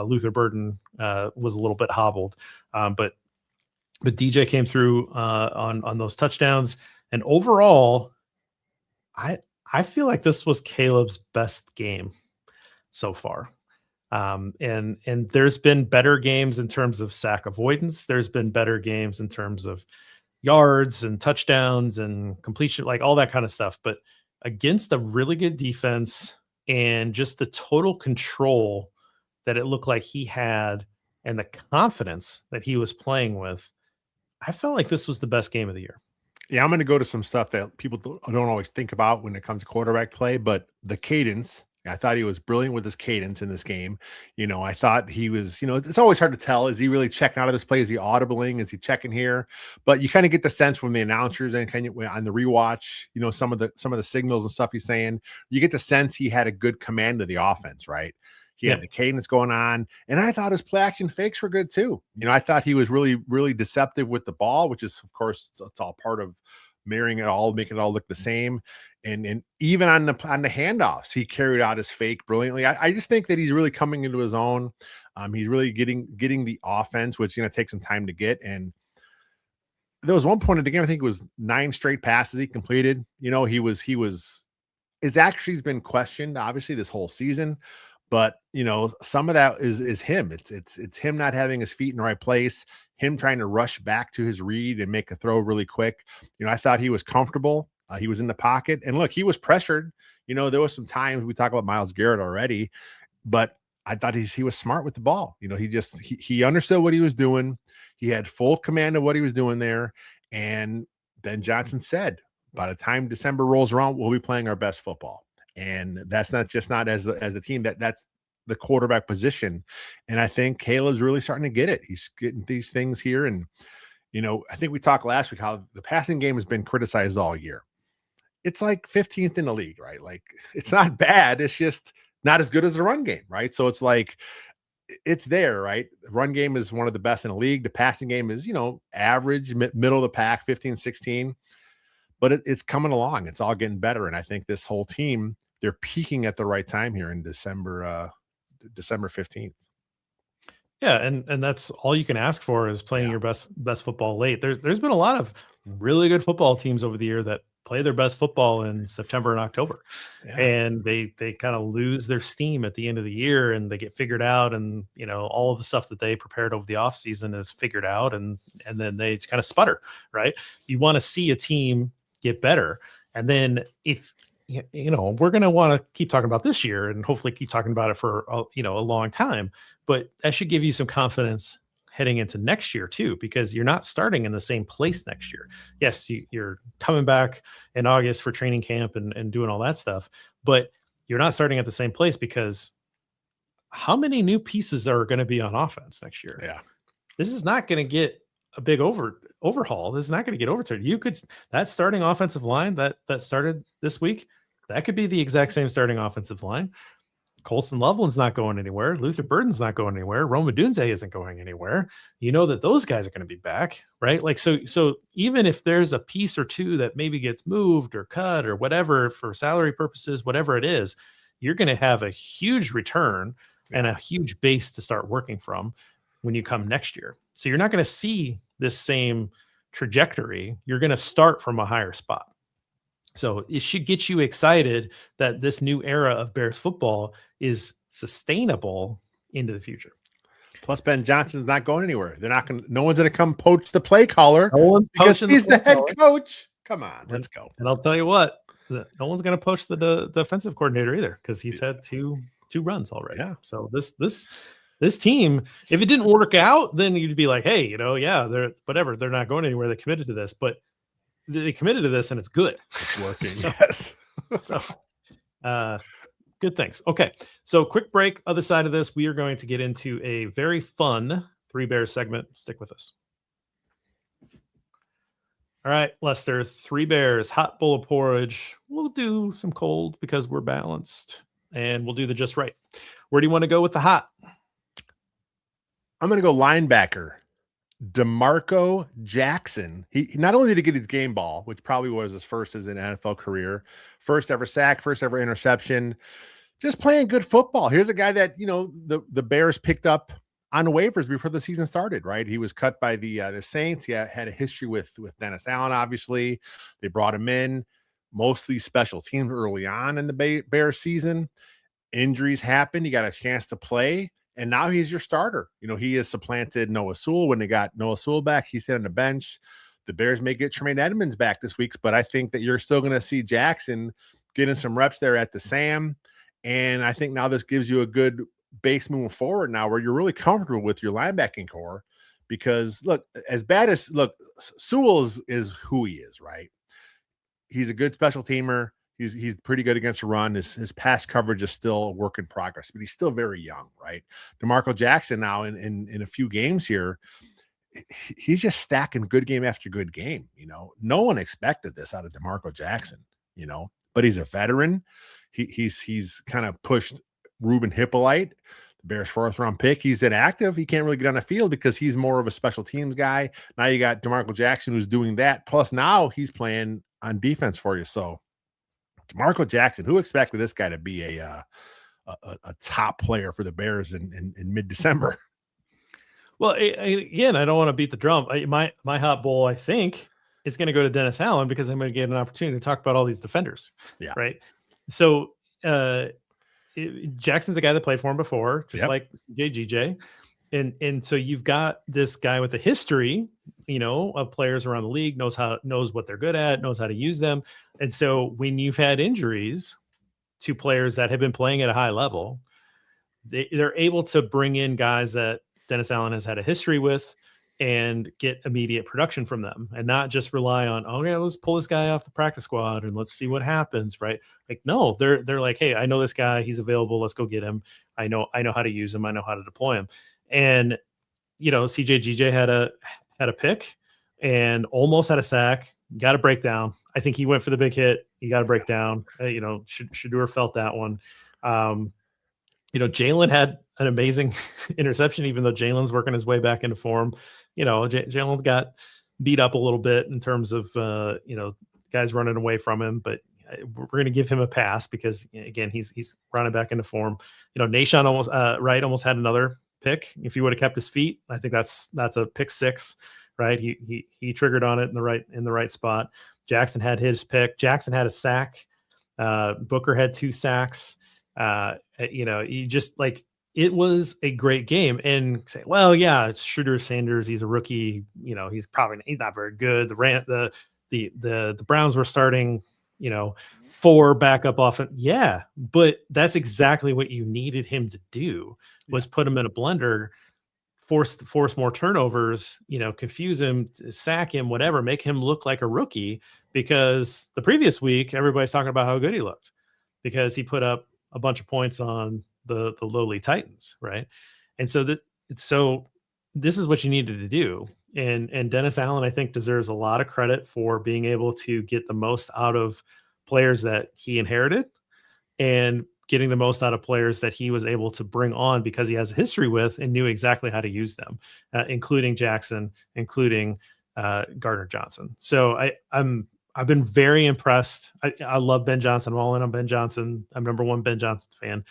Luther Burden was a little bit hobbled. But DJ came through on those touchdowns. And overall, I feel like this was Caleb's best game so far. And there's been better games in terms of sack avoidance. There's been better games in terms of yards and touchdowns and completion, like all that kind of stuff. But against a really good defense and just the total control that it looked like he had and the confidence that he was playing with, I felt like this was the best game of the year. Yeah, I'm going to go to some stuff that people don't always think about when it comes to quarterback play, but the cadence. I thought he was brilliant with his cadence in this game. I thought he was, it's always hard to tell. Is he really checking out of this play? Is he audibling? Is he checking here? But you kind of get the sense from the announcers and kind of on the rewatch, some of the signals and stuff he's saying, you get the sense he had a good command of the offense, right? He had the cadence going on. And I thought his play action fakes were good too. I thought he was really, really deceptive with the ball, which is, of course, it's all part of marrying it all, making it all look the same. And even on the handoffs, he carried out his fake brilliantly. I just think that he's really coming into his own. He's really getting the offense, which is going to take some time to get. And there was one point in the game, I think it was 9 straight passes he completed. His accuracy's been questioned, obviously, this whole season. But some of that is him. It's him not having his feet in the right place, him trying to rush back to his read and make a throw really quick. I thought he was comfortable. He was in the pocket, and look, he was pressured. There was some times we talk about Myles Garrett already, but I thought he was smart with the ball. He understood what he was doing. He had full command of what he was doing there. And Ben Johnson said, by the time December rolls around, we'll be playing our best football. And that's not as a team, that's the quarterback position. And I think Caleb's really starting to get it. He's getting these things here. And, I think we talked last week how the passing game has been criticized all year. It's like 15th in the league, right? Like, it's not bad. It's just not as good as the run game, right? So it's like, it's there, right? The run game is one of the best in the league. The passing game is, average, middle of the pack, 15, 16. But it's coming along. It's all getting better. And I think this whole team, they're peaking at the right time here in December 15th. Yeah, and that's all you can ask for is playing your best football late. There's been a lot of really good football teams over the year that play their best football in September and October. Yeah. And they kind of lose their steam at the end of the year and they get figured out, and all of the stuff that they prepared over the offseason is figured out, and then they kind of sputter, right? You want to see a team get better. And then if we're going to want to keep talking about this year and hopefully keep talking about it for a long time, but that should give you some confidence heading into next year too, because you're not starting in the same place next year. Yes, you're coming back in August for training camp and doing all that stuff, but you're not starting at the same place, because how many new pieces are going to be on offense next year? Yeah. This is not going to get a big overhaul. This is not going to get overturned. That starting offensive line that started this week, that could be the exact same starting offensive line. Colson Loveland's not going anywhere. Luther Burden's not going anywhere. Roma Dunze isn't going anywhere. That those guys are going to be back, right? Like, so even if there's a piece or two that maybe gets moved or cut or whatever for salary purposes, whatever it is, you're going to have a huge return and a huge base to start working from when you come next year. So you're not going to see this same trajectory. You're going to start from a higher spot. So it should get you excited that this new era of Bears football is sustainable into the future. Plus, Ben Johnson's not going anywhere. No one's going to come poach the play caller. No one's because he's the head coach. Come on, let's go. And I'll tell you what, no one's going to poach the defensive coordinator either, because he's had two runs already. Yeah. So this team, if it didn't work out, then you'd be like, hey, they're whatever. They're not going anywhere. They committed to this, but they committed to this and it's good. It's working. Yes. Good things. Okay. So quick break. Other side of this, we are going to get into a very fun Three Bears segment. Stick with us. All right, Lester, Three Bears, hot bowl of porridge. We'll do some cold because we're balanced, and we'll do the just right. Where do you want to go with the hot? I'm going to go linebacker. DeMarco Jackson. He not only did he get his game ball, which probably was his first as an NFL career, first ever sack, first ever interception, just playing good football. Here's a guy that, the Bears picked up on waivers before the season started, right? He was cut by the Saints. He had a history with Dennis Allen, obviously. They brought him in, mostly special teams early on in the Bears season. Injuries happened. He got a chance to play. And now he's your starter. He has supplanted Noah Sewell. When they got Noah Sewell back, he sat on the bench. The Bears may get Tremaine Edmonds back this week, but I think that you're still going to see Jackson getting some reps there at the Sam. And I think now this gives you a good base moving forward now where you're really comfortable with your linebacking core. Because look, as bad as Sewell is who he is, right? He's a good special teamer. He's pretty good against the run. His pass coverage is still a work in progress, but he's still very young, right? DeMarco Jackson now in a few games here, he's just stacking good game after good game. No one expected this out of DeMarco Jackson, but he's a veteran. He's kind of pushed Ruben Hippolyte, the Bears' 4th-round pick. He's inactive. He can't really get on the field because he's more of a special teams guy. Now you got DeMarco Jackson who's doing that. Plus now he's playing on defense for you. So DeMarco Jackson, who expected this guy to be a top player for the Bears in mid-December? Well, again, I don't want to beat the drum. My hot bowl, I think, is going to go to Dennis Allen because I'm going to get an opportunity to talk about all these defenders. Yeah. Right. So Jackson's a guy that played for him before, just like CJ GJ. And so you've got this guy with a history, of players around the league, knows what they're good at, knows how to use them. And so when you've had injuries to players that have been playing at a high level, they're able to bring in guys that Dennis Allen has had a history with and get immediate production from them and not just rely on, let's pull this guy off the practice squad and let's see what happens. Right. Like, no, they're like, hey, I know this guy, he's available. Let's go get him. I know how to use him. I know how to deploy him. And, CJ GJ had a pick and almost had a sack, got a breakdown. I think he went for the big hit. He got a breakdown. Shedeur felt that one. Jalen had an amazing interception, even though Jalen's working his way back into form. Jalen got beat up a little bit in terms of, guys running away from him, but we're going to give him a pass because, again, he's running back into form. Nahshon almost had another pick. If he would have kept his feet, I think that's a pick 6, right? He triggered on it in the right spot. Jackson had his pick. Jackson had a sack. Booker had 2 sacks. You just like, it was a great game. And say, well, yeah, it's Shedeur Sanders. He's a rookie. He's not very good. The Browns were starting, 4 backup offense. Yeah, but that's exactly what you needed him to do, was put him in a blender, force more turnovers, confuse him, sack him, whatever, make him look like a rookie. Because the previous week, everybody's talking about how good he looked because he put up a bunch of points on the lowly Titans, right? And so this is what you needed to do. And Dennis Allen, I think, deserves a lot of credit for being able to get the most out of players that he inherited and getting the most out of players that he was able to bring on because he has a history with and knew exactly how to use them, including Jackson, including Gardner Johnson. So I've been very impressed. I love Ben Johnson. I'm all in on Ben Johnson. I'm number 1 Ben Johnson fan.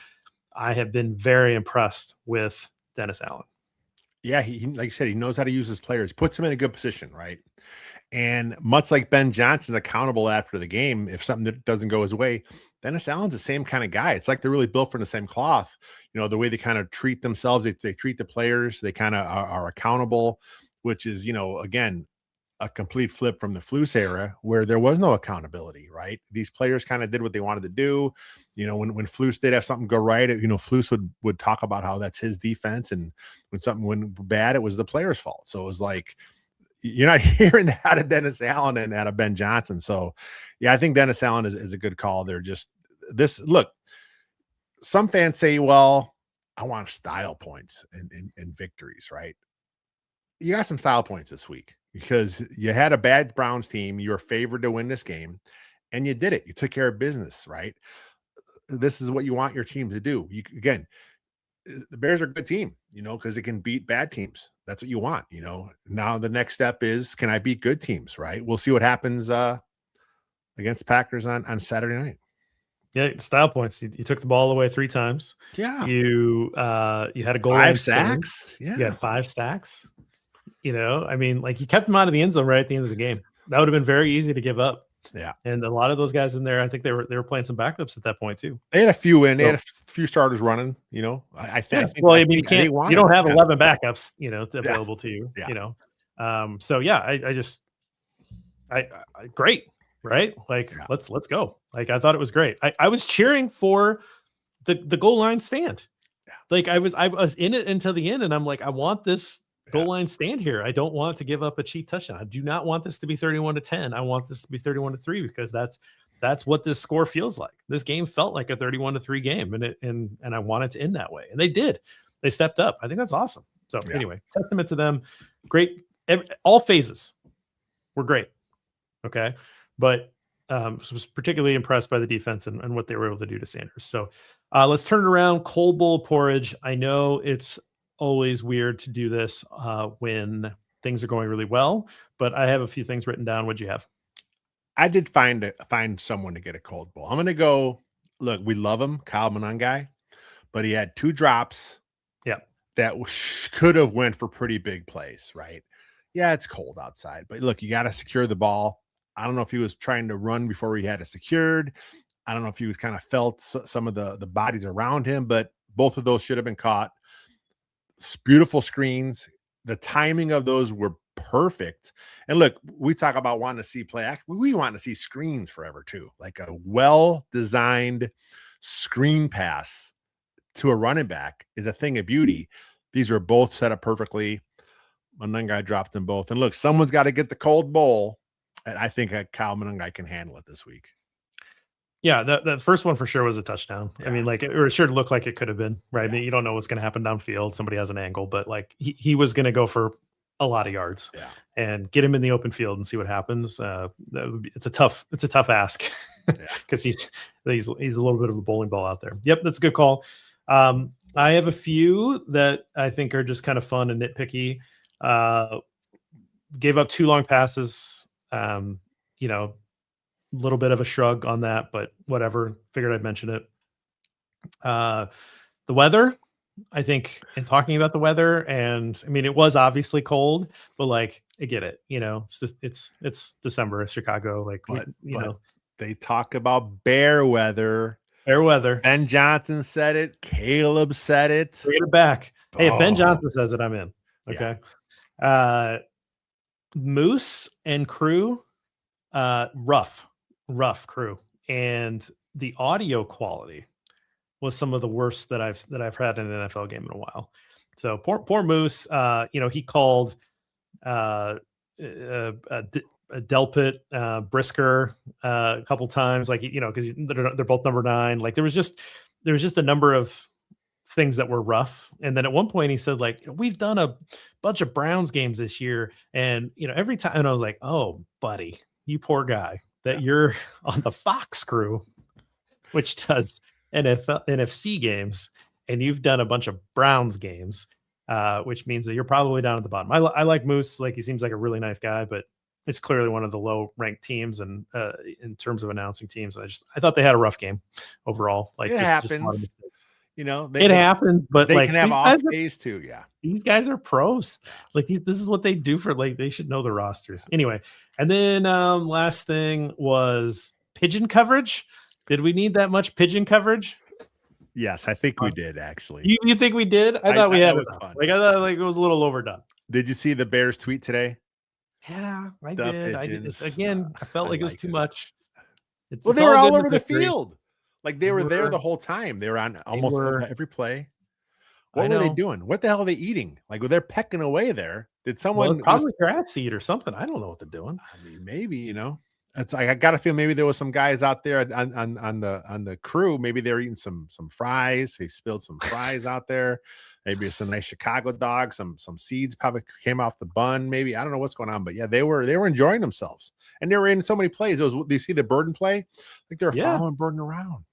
I have been very impressed with Dennis Allen. Yeah, he like you said, he knows how to use his players, puts them in a good position, right? And much like Ben Johnson's accountable after the game, if something that doesn't go his way, Dennis Allen's the same kind of guy. It's like they're really built from the same cloth. The way they kind of treat themselves, they treat the players, they kind of are accountable, which is, again, a complete flip from the Flus era where there was no accountability, right? These players kind of did what they wanted to do. When Flus did have something go right, Flus would talk about how that's his defense. And when something went bad, it was the player's fault. So it was like, you're not hearing that out of Dennis Allen and out of Ben Johnson. So yeah, I think Dennis Allen is a good call. They're just look, some fans say, well, I want style points and victories, right? You got some style points this week because you had a bad Browns team. You were favored to win this game and you did it. You took care of business, right? This is what you want your team to do. Again, the Bears are a good team, because it can beat bad teams. That's what you want, Now the next step is, can I beat good teams, right? We'll see what happens against Packers on Saturday night. Yeah, style points. You took the ball away 3 times. Yeah. You had a goal. 5 sacks. Yeah. You had 5 sacks. You kept them out of the end zone right at the end of the game. That would have been very easy to give up. Yeah. And a lot of those guys in there, I think they were playing some backups at that point too. They had a few They had a few starters running, I think. Well, you don't have 11 backups, available to you, Yeah. So yeah, I just, Great, right? Like Yeah. let's go. Like I thought it was great. I was cheering for the goal line stand. Yeah. Like I was in it until the end, and I'm like, I want this goal Yeah. line stand here. I don't want to give up a cheap touchdown. I do not want this to be 31-10. I want this to be 31-3 because that's what this score feels like. This game felt like a 31-3 game, and I want it to end that way. And they did. They stepped up. I think that's awesome. So anyway, testament to them. Great. All phases were great. Okay. But was particularly impressed by the defense and what they were able to do to Sanders. So let's turn it around. Cold bowl porridge. I know it's always weird to do this when things are going really well, but I have a few things written down. What'd you have? I did find someone to get a cold bowl. I'm going to go. Look, we love him, Kyle Monangai, but he had 2 drops. Yeah, that could have went for pretty big plays, right? Yeah, it's cold outside, but look, you got to secure the ball. I don't know if he was trying to run before he had it secured. I don't know if he was kind of felt some of the bodies around him, but both of those should have been caught. Beautiful screens. The timing of those were perfect. And look, we talk about wanting to see play. We want to see screens forever too, like a well-designed screen pass to a running back is a thing of beauty. These are both set up perfectly. Monangai dropped them both. And look, someone's got to get the cold bowl. And I think Kyle Monangai can handle it this week. Yeah, the first one for sure was a touchdown. Yeah. I mean, like it sure looked like it could have been, right? Yeah. I mean, you don't know what's going to happen downfield. Somebody has an angle, but like he was going to go for a lot of yards and get him in the open field and see what happens. It's a tough ask because he's a little bit of a bowling ball out there. Yep, that's a good call. I have a few that I think are just kind of fun and nitpicky. Gave up 2 long passes. Little bit of a shrug on that, but whatever. Figured I'd mention it. The weather, I think, in talking about the weather, and I mean, it was obviously cold, but like, I get it. It's December, it's Chicago. Like, but they talk about bear weather. Fair weather. Ben Johnson said it. Caleb said it. Bring it back. Hey, if Ben Johnson says it, I'm in. Okay. Yeah. Moose and crew, rough crew, and the audio quality was some of the worst that I've had in an NFL game in a while. So poor Moose. He called Delpit, Brisker a couple times, like, because they're both number 9. Like there was just a number of things that were rough. And then at one point he said, like, we've done a bunch of Browns games this year, and every time, and I was like, oh buddy, you poor guy, that you're on the Fox crew, which does NFC games, and you've done a bunch of Browns games, which means that you're probably down at the bottom. I like Moose. Like, he seems like a really nice guy, but it's clearly one of the low ranked teams, and in terms of announcing teams, I thought they had a rough game overall. Like, it happens. Just a lot of mistakes. It happens, but they like, can have off days too. Yeah, these guys are pros. Like, this is what they do for, like, they should know the rosters anyway. And then last thing was pigeon coverage. Did we need that much pigeon coverage? Yes, I think we did, actually. You think we did? I thought we had it. Like, I thought like it was a little overdone. Did you see the Bears tweet today? Yeah, I did. Again, I felt like it was too much. Well, they were all over the field. Like, they were there the whole time. They were on almost every play. What were they doing? What the hell are they eating? Like, they're pecking away there. Did someone probably grass seed or something? I don't know what they're doing. I mean, maybe, it's like, I got to feel maybe there was some guys out there on the crew. Maybe they were eating some fries. They spilled some fries out there. Maybe some nice Chicago dogs. Some seeds probably came off the bun. Maybe, I don't know what's going on, but yeah, they were enjoying themselves, and they were in so many plays. They see the Burden play, like they were following Burden around.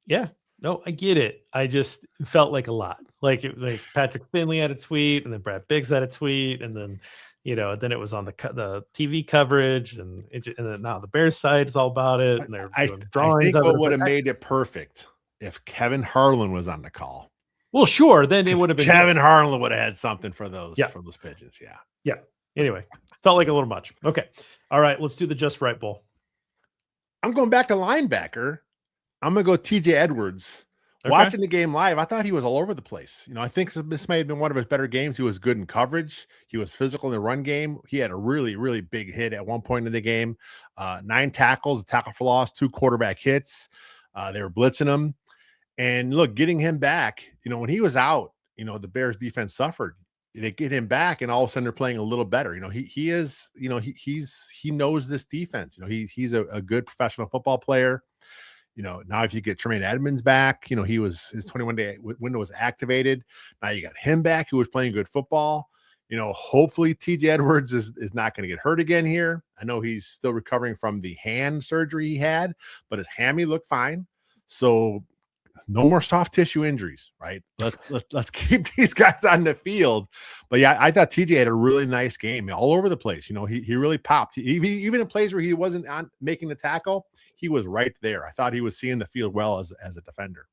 Yeah, no, I get it. I just felt like a lot. Like Patrick Finley had a tweet, and then Brad Biggs had a tweet, and then then it was on the TV coverage, and then now the Bears side is all about it, and they're doing drawings. I think what would have made it perfect if Kevin Harlan was on the call. Well, sure, then it would have been Kevin Harlan would have had something for those pitches. Yeah. Anyway, felt like a little much. Okay, all right, let's do the Just Right Bowl. I'm going back to linebacker. I'm gonna go TJ Edwards Watching the game live, I thought he was all over the place. You know, I think this may have been one of his better games. He was good in coverage. He was physical in the run game. He had a really, really big hit at one point in the game. 9 tackles, a tackle for loss, 2 quarterback hits. They were blitzing him. And look, getting him back, you know, when he was out, you know, the Bears defense suffered. They get him back, and all of a sudden they're playing a little better. You know, he is, you know, he knows this defense. You know, he's a good professional football player. You know, now if you get Tremaine Edmonds back, you know, his 21-day window was activated. Now you got him back, who was playing good football. You know, hopefully TJ Edwards is not going to get hurt again here. I know he's still recovering from the hand surgery he had, but his hammy looked fine. So no more soft tissue injuries, right? Let's keep these guys on the field. But yeah, I thought TJ had a really nice game all over the place. You know, he really popped. Even in plays where he wasn't on making the tackle, he was right there. I thought he was seeing the field well as a defender.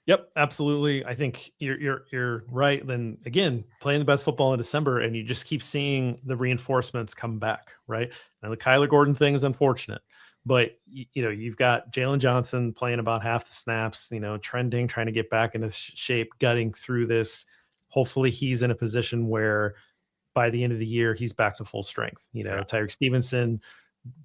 Yep, absolutely. I think you're right. Then again, playing the best football in December, and you just keep seeing the reinforcements come back, right? Now the Kyler Gordon thing is unfortunate, but you know, you've got Jalen Johnson playing about half the snaps, you know, trending, trying to get back into shape, gutting through this. Hopefully he's in a position where by the end of the year, he's back to full strength. You know, yeah. Tyreek Stevenson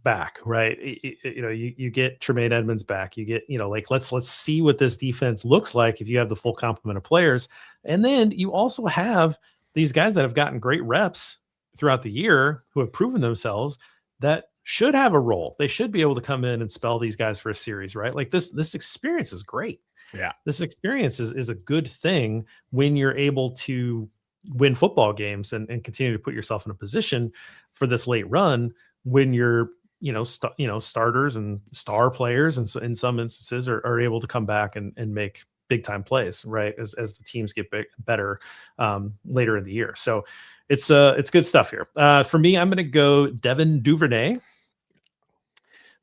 back, right? You know, you get Tremaine Edmonds back. You get, you know, like let's see what this defense looks like if you have the full complement of players. And then you also have these guys that have gotten great reps throughout the year who have proven themselves that should have a role. They should be able to come in and spell these guys for a series, right? Like this experience is great. Yeah. This experience is a good thing when you're able to win football games and continue to put yourself in a position for this late run when you're, you know, starters and star players, and so in some instances are able to come back and make big time plays, right? As the teams get better later in the year. So it's good stuff here. For me, I'm going to go Devin Duvernay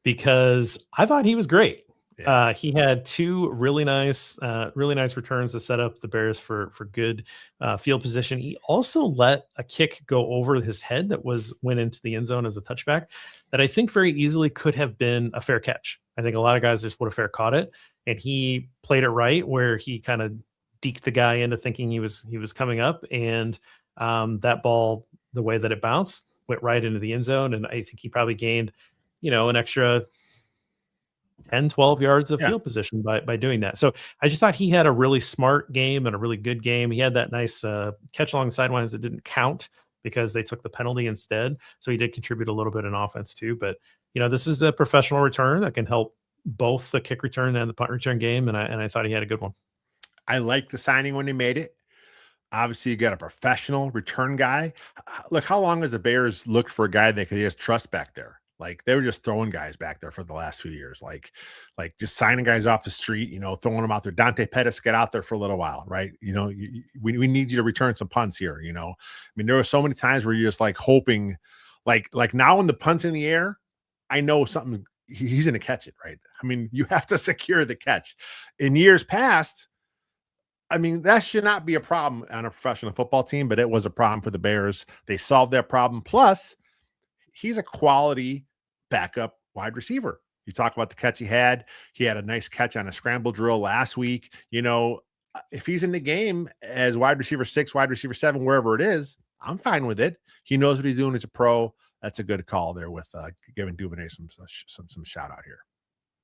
because I thought he was great. Yeah. He had 2 really nice returns to set up the Bears for good field position. He also let a kick go over his head that went into the end zone as a touchback that I think very easily could have been a fair catch. I think a lot of guys just would have fair caught it, and he played it right where he kind of deked the guy into thinking he was coming up, and that ball, the way that it bounced, went right into the end zone, and I think he probably gained, you know, an extra 10, 12 yards of field position by doing that. So I just thought he had a really smart game and a really good game. He had that nice catch along the sidelines that didn't count because they took the penalty instead. So he did contribute a little bit in offense too. But, you know, this is a professional return that can help both the kick return and the punt return game. And I thought he had a good one. I liked the signing when he made it. Obviously, you got a professional return guy. Look, how long has the Bears looked for a guy that could just trust back there? Like they were just throwing guys back there for the last few years, like just signing guys off the street, you know, throwing them out there. Dante Pettis, get out there for a little while, right? You know, we need you to return some punts here. You know, I mean, there were so many times where you're just like hoping, like now when the punt's in the air, I know something. He's going to catch it, right? I mean, you have to secure the catch. In years past, I mean, that should not be a problem on a professional football team, but it was a problem for the Bears. They solved that problem. Plus, he's a quality backup wide receiver. You talk about the catch he had. He had a nice catch on a scramble drill last week. You know, if he's in the game as wide receiver 6, wide receiver 7, wherever it is, I'm fine with it. He knows what he's doing as a pro. That's a good call there with giving Duvernay some shout out here.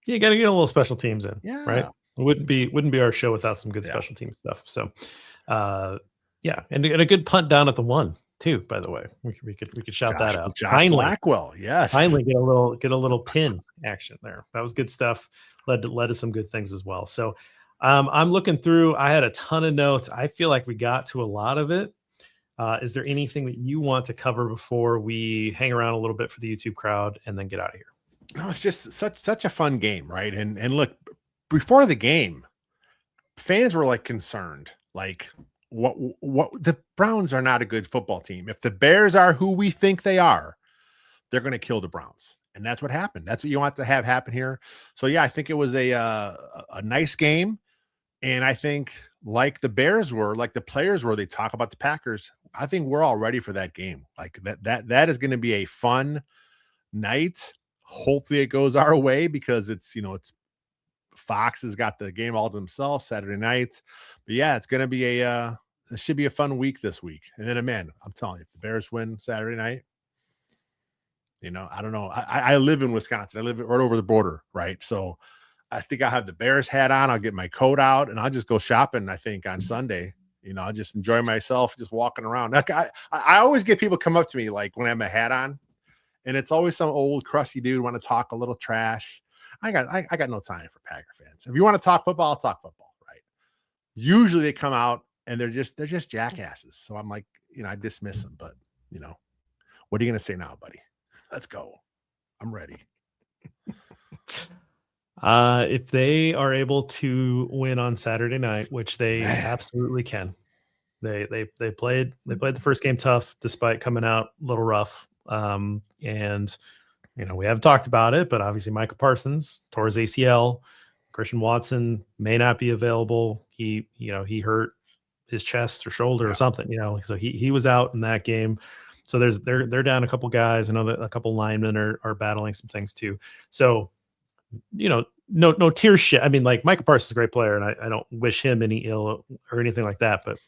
Yeah, you got to get a little special teams in, yeah. Right? It wouldn't be our show without some good special team stuff. So, yeah, and a good punt down at the 1 too. By the way, we could shout that out. Josh Blackwell, yes. Finally get a little pin action there. That was good stuff. Led to some good things as well. So, I'm looking through. I had a ton of notes. I feel like we got to a lot of it. Is there anything that you want to cover before we hang around a little bit for the YouTube crowd and then get out of here? No, it's just such a fun game, right? And look, before the game, fans were like concerned, like what the Browns are not a good football team. If the Bears are who we think they are, they're going to kill the Browns. And that's what happened. That's what you want to have happen here. So yeah, I think it was a nice game. And I think like the Bears were, like the players were, they talk about the Packers. I think we're all ready for that game. Like that is going to be a fun night. Hopefully it goes our way because it's, you know, it's Fox has got the game all to themselves Saturday nights. But yeah, it's going to be it should be a fun week this week. And then, man, I'm telling you, if the Bears win Saturday night, I don't know. I live in Wisconsin. I live right over the border, right? So I think I'll have the Bears hat on. I'll get my coat out, and I'll just go shopping, I think, on Sunday. I'll just enjoy myself just walking around. Like I always get people come up to me like when I have my hat on, and it's always some old crusty dude want to talk a little trash. I got no time for Packer fans. If you want to talk football, I'll talk football, right? Usually they come out and they're just jackasses. So I'm like, I dismiss them, but what are you gonna say now, buddy? Let's go. I'm ready. If they are able to win on Saturday night, which they absolutely can, they played the first game tough despite coming out a little rough. And we haven't talked about it, but obviously Micah Parsons tore his ACL. Christian Watson may not be available. He hurt his chest or shoulder or something, so he was out in that game. So they're down a couple guys. I know that a couple linemen are battling some things too. So, no tears shed. I mean, like Micah Parsons is a great player, and I don't wish him any ill or anything like that. But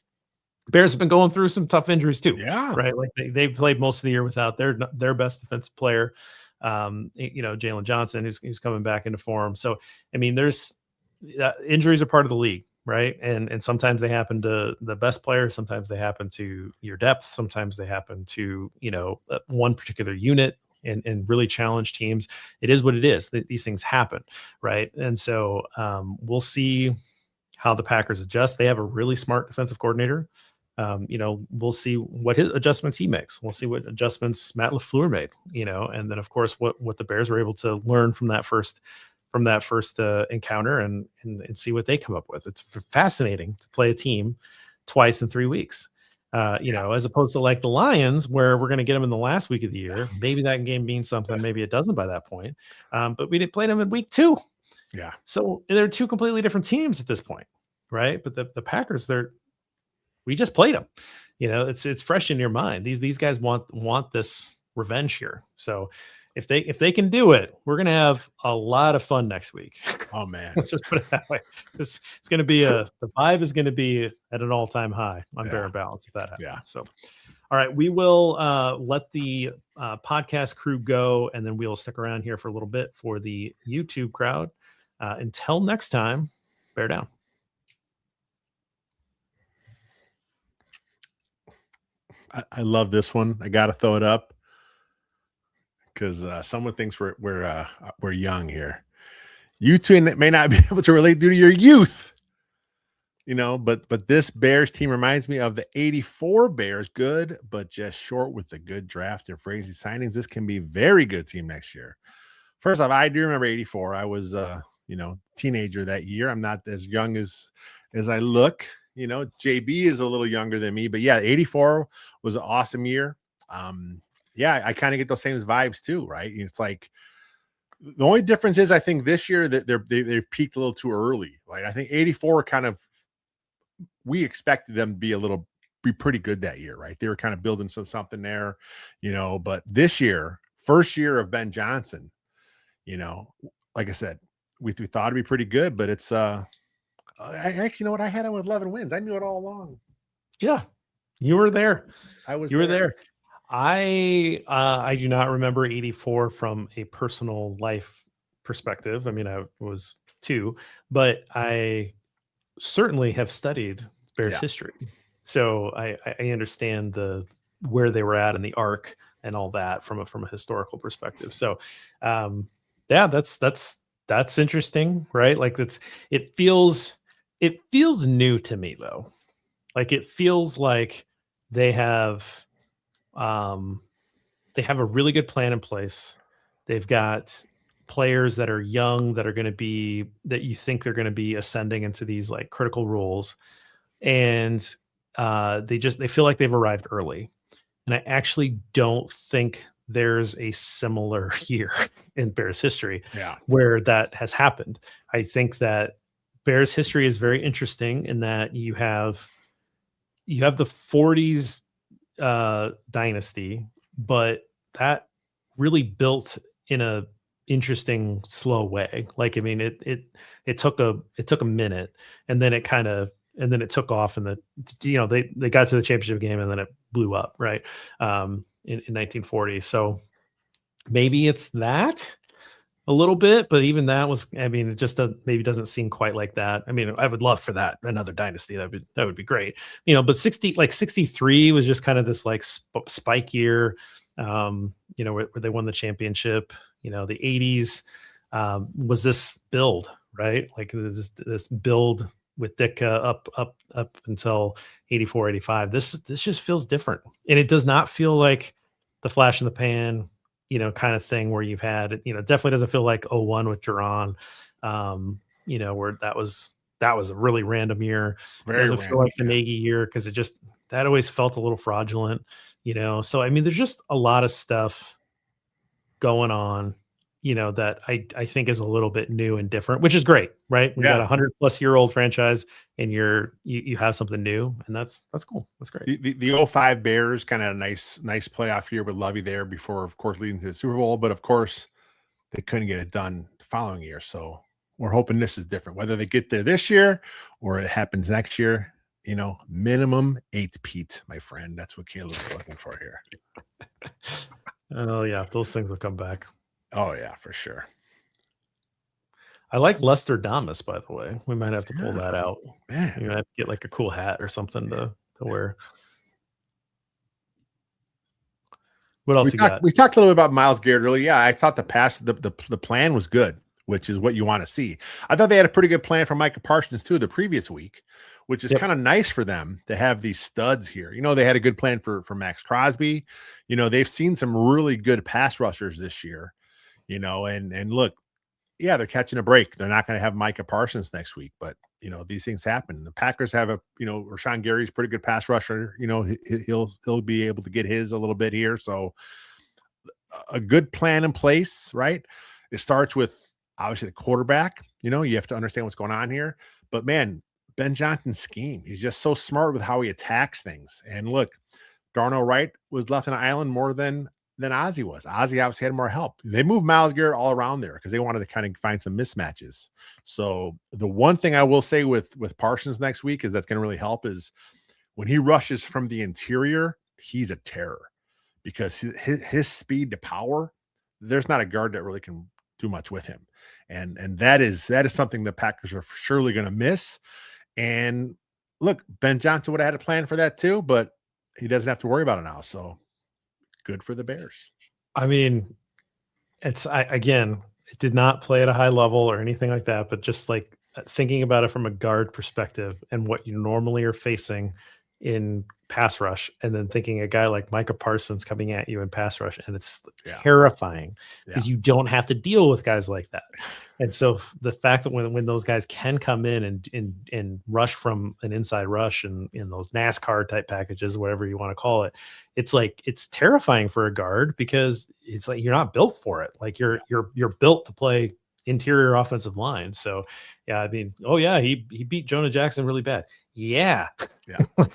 Bears have been going through some tough injuries too. Yeah. Right. Like they played most of the year without their best defensive player. Jalen Johnson, who's coming back into form. So, I mean, there's injuries are part of the league. Right. And sometimes they happen to the best players. Sometimes they happen to your depth. Sometimes they happen to, one particular unit and really challenge teams. It is what it is. These things happen. Right. And so we'll see how the Packers adjust. They have a really smart defensive coordinator. We'll see what his adjustments he makes. We'll see what adjustments Matt LaFleur made, and then of course what the Bears were able to learn from that first encounter and see what they come up with. It's fascinating to play a team twice in 3 weeks, as opposed to like the Lions, where we're going to get them in the last week of the year. Maybe that game means something. Maybe it doesn't by that point. But we didn't play them in week 2. Yeah. So they're two completely different teams at this point. Right. But the Packers, we just played them, it's fresh in your mind. These guys want this revenge here. So if they can do it, we're going to have a lot of fun next week. Oh man. Let's just put it that way. It's going to be the vibe is going to be at an all-time high on Bear Balance if that happens. Yeah. So, all right, we will let the podcast crew go, and then we'll stick around here for a little bit for the YouTube crowd. Until next time, bear down. I love this one. I got to throw it up because someone thinks we're young here. You two may not be able to relate due to your youth, but this Bears team reminds me of the '84 Bears. Good, but just short with the good draft and free agency signings. This can be a very good team next year. First off, I do remember '84. I was teenager that year. I'm not as young as I look. JB is a little younger than me, but yeah, '84 was an awesome year. I kind of get those same vibes too, right? It's like the only difference is I think this year that they've peaked a little too early. Like I think '84 we expected them to be pretty good that year, right? They were kind of building something there, but this year, first year of Ben Johnson, like I said, we thought it'd be pretty good, but it's I actually know what I had him with 11 wins. I knew it all along. Yeah, you were there. You were there. I do not remember '84 from a personal life perspective. I mean, I was 2, but I certainly have studied Bears history, so I understand where they were at in the arc and all that from a historical perspective. So, that's interesting, right? Like it feels new to me though. Like it feels like they have a really good plan in place. They've got players that are young that you think they're going to be ascending into these like critical roles. And they feel like they've arrived early. And I actually don't think there's a similar year in Bears history where that has happened. I think that Bears history is very interesting in that you have the 40s dynasty, but that really built in interesting, slow way. Like, I mean, it took a minute, and then it took off, and they got to the championship game, and then it blew up, right? In 1940. So maybe it's that a little bit, but even that was, I mean, it just maybe doesn't seem quite like that. I mean, I would love for that another dynasty. That would be great, but 63 was just kind of this like spike year, where they won the championship. The 80s was this build, right? Like this build with Ditka up until 84, 85. This just feels different, and it does not feel like the flash in the pan, kind of thing where you've had, definitely doesn't feel like '01 with Duran, where that was a really random year. It Very doesn't feel random. like the Nagy year, because that always felt a little fraudulent, So, I mean, there's just a lot of stuff going on, that I think is a little bit new and different, which is great, right? We got a 100-plus-year-old franchise, and you have something new, and that's cool. That's great. The 05 Bears kind of a nice playoff year with Lovey there before, of course, leading to the Super Bowl. But of course, they couldn't get it done the following year. So we're hoping this is different. Whether they get there this year or it happens next year, minimum 8 Pete, my friend. That's what Caleb's looking for here. Oh yeah, those things will come back. Oh yeah, for sure. I like Lester Damas, by the way. We might have to pull that out. Man, You're gonna have to get like a cool hat or something to wear. What else you got? We talked a little bit about Myles Garrett earlier. Yeah, I thought the plan was good, which is what you want to see. I thought they had a pretty good plan for Micah Parsons too the previous week, which is kind of nice for them to have these studs here. They had a good plan for Max Crosby. They've seen some really good pass rushers this year. And look, yeah, they're catching a break. They're not going to have Micah Parsons next week, but these things happen. The Packers have Rashawn Gary's pretty good pass rusher. He'll be able to get his a little bit here. So a good plan in place, right? It starts with obviously the quarterback. You have to understand what's going on here. But man, Ben Johnson's scheme, he's just so smart with how he attacks things. And look, Darnell Wright was left on an island more than Ozzie was. Ozzie obviously had more help. They moved Myles Garrett all around there because they wanted to kind of find some mismatches. So the one thing I will say with Parsons next week is that's going to really help is when he rushes from the interior, he's a terror because his speed to power, there's not a guard that really can do much with him. And that is something the Packers are surely going to miss. And look, Ben Johnson would have had a plan for that too, but he doesn't have to worry about it now. So good for the Bears. I mean, again, it did not play at a high level or anything like that, but just like thinking about it from a guard perspective and what you normally are facing in pass rush, and then thinking a guy like Micah Parsons coming at you in pass rush, and it's terrifying because you don't have to deal with guys like that. And so the fact that when those guys can come in and rush from an inside rush and in those NASCAR type packages, whatever you want to call it, it's terrifying for a guard because it's like you're not built for it. Like you're built to play interior offensive line. So yeah, I mean, he beat Jonah Jackson really bad. Yeah.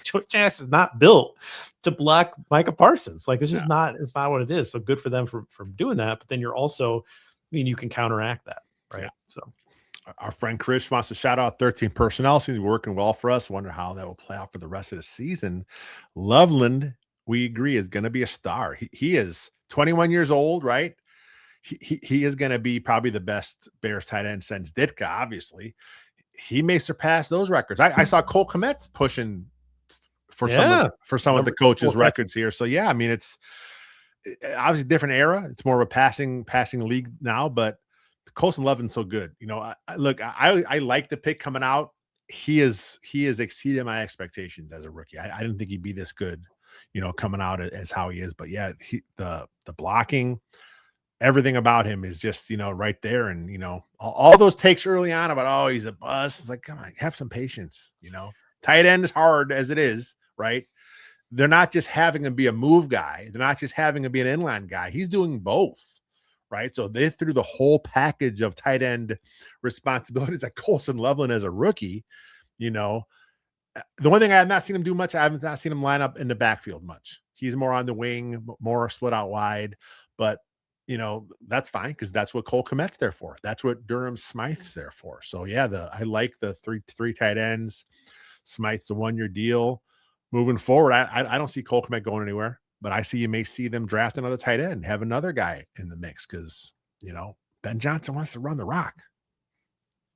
Jonah Jackson's not built to block Micah Parsons. Like it's just not what it is. So good for them for doing that. But then you're also, you can counteract that. Right. Yeah. So our friend Chris wants to shout out 13 personnel. Seems working well for us. Wonder how that will play out for the rest of the season. Loveland, we agree, is going to be a star. He is 21 years old, right? He is going to be probably the best Bears tight end since Ditka, obviously. He may surpass those records. I saw Cole Kmet's pushing for some of the coaches' records here. So yeah, I mean, it's obviously a different era. It's more of a passing league now, but Colson Loveland's so good. I like the pick coming out. He is exceeded my expectations as a rookie. I didn't think he'd be this good, coming out as how he is. But yeah, the blocking, everything about him is just, right there. And, all those takes early on about, he's a bust. It's like, come on, have some patience. Tight end is hard as it is, right? They're not just having him be a move guy. They're not just having him be an inline guy. He's doing both, right? So they threw the whole package of tight end responsibilities at Colson Loveland as a rookie. The one thing I have not seen him do much, I haven't not seen him line up in the backfield much. He's more on the wing, more split out wide, but that's fine because that's what Cole Kmet's there for. That's what Durham Smythe's there for. So yeah, I like the three tight ends. Smythe's a 1-year deal. Moving forward, I don't see Cole Kmet going anywhere, but you may see them draft another tight end, have another guy in the mix because Ben Johnson wants to run the rock.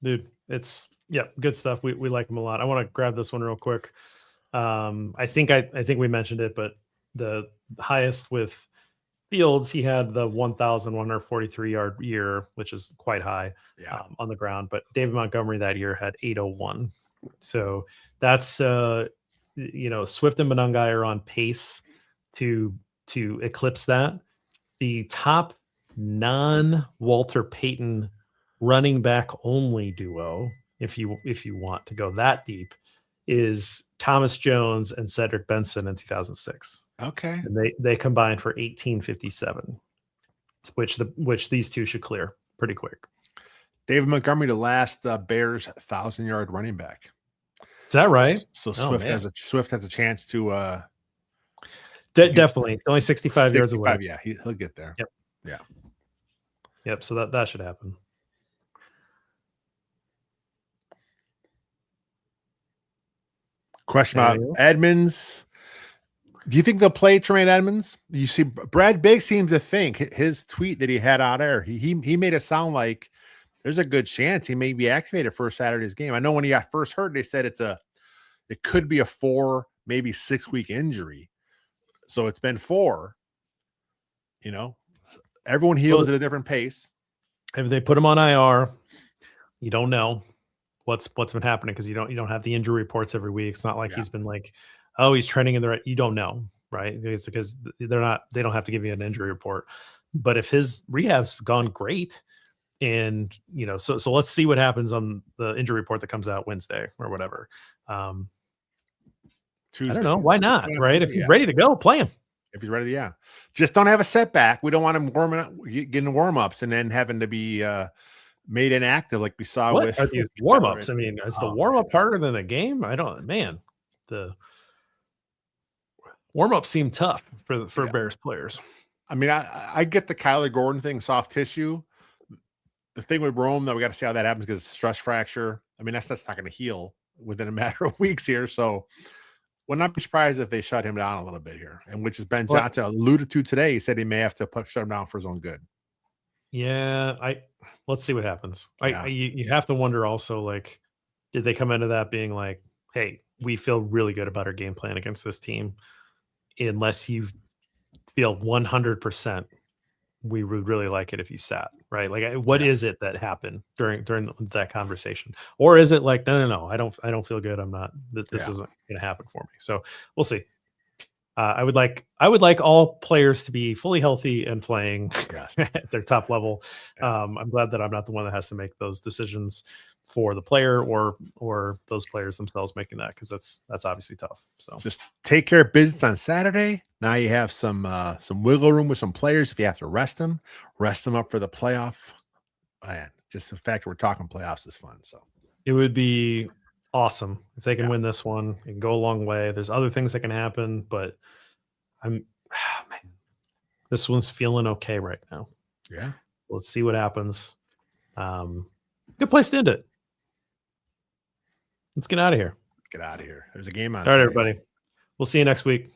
Dude, it's good stuff. We like him a lot. I want to grab this one real quick. I think we mentioned it, but the highest with Fields, he had the 1,143 yard year, which is quite high on the ground. But David Montgomery that year had 801. So that's Swift and Monangai are on pace to eclipse that. The top non-Walter Payton running back only duo, if you want to go that deep, is Thomas Jones and Cedric Benson in 2006. Okay. And they combined for 1857, which these two should clear pretty quick. David Montgomery, the last Bears 1,000-yard running back. Is that right? So Swift has a chance to definitely. It's only 65 yards away. Yeah, he'll get there. Yep. Yeah. Yep. So that should happen. Question about Edmonds. Do you think they'll play Tremaine Edmonds? You see, Brad Biggs seems to think his tweet that he had out there, he made it sound like there's a good chance he may be activated for Saturday's game. I know when he got first hurt, they said it could be a 4, maybe 6-week injury. So it's been 4. Everyone heals at a different pace. If they put him on IR, you don't know what's been happening because you don't have the injury reports every week. It's not like he's been like, oh, he's trending in the right. You don't know, right? It's because they don't have to give you an injury report. But if his rehab's gone great, and so let's see what happens on the injury report that comes out Wednesday or whatever. Tuesday. I don't know. Why not? Right? If he's ready to go, play him. If he's ready, yeah. Just don't have a setback. We don't want him getting warm-ups and then having to be made inactive like we saw with these warm-ups. I mean, is the warm-up harder than the game? The warm-ups seem tough for Bears players. I mean, I get the Kyler Gordon thing, soft tissue. The thing with Rome, though, we got to see how that happens because it's a stress fracture. I mean, that's not going to heal within a matter of weeks here. So would not be surprised if they shut him down a little bit here, and which is Ben Johnson alluded to today. He said he may have to shut him down for his own good. Yeah, let's see what happens. You have to wonder also, like, did they come into that being like, hey, we feel really good about our game plan against this team, unless you feel 100%, we would really like it if you sat, right? Like, what is it that happened during that conversation? Or is it like, no, I don't feel good. I'm not, this isn't going to happen for me. So we'll see. I would like all players to be fully healthy and playing at their top level. I'm glad that I'm not the one that has to make those decisions for the player or those players themselves making that, because that's obviously tough. So just take care of business on Saturday. Now you have some wiggle room with some players. If you have to rest them up for the playoff. Man, just the fact that we're talking playoffs is fun. So it would be awesome if they can win this one and go a long way. There's other things that can happen, but this one's feeling okay right now. Yeah. Let's see what happens. Good place to end it. Let's get out of here. There's a game on. All right, everybody. We'll see you next week.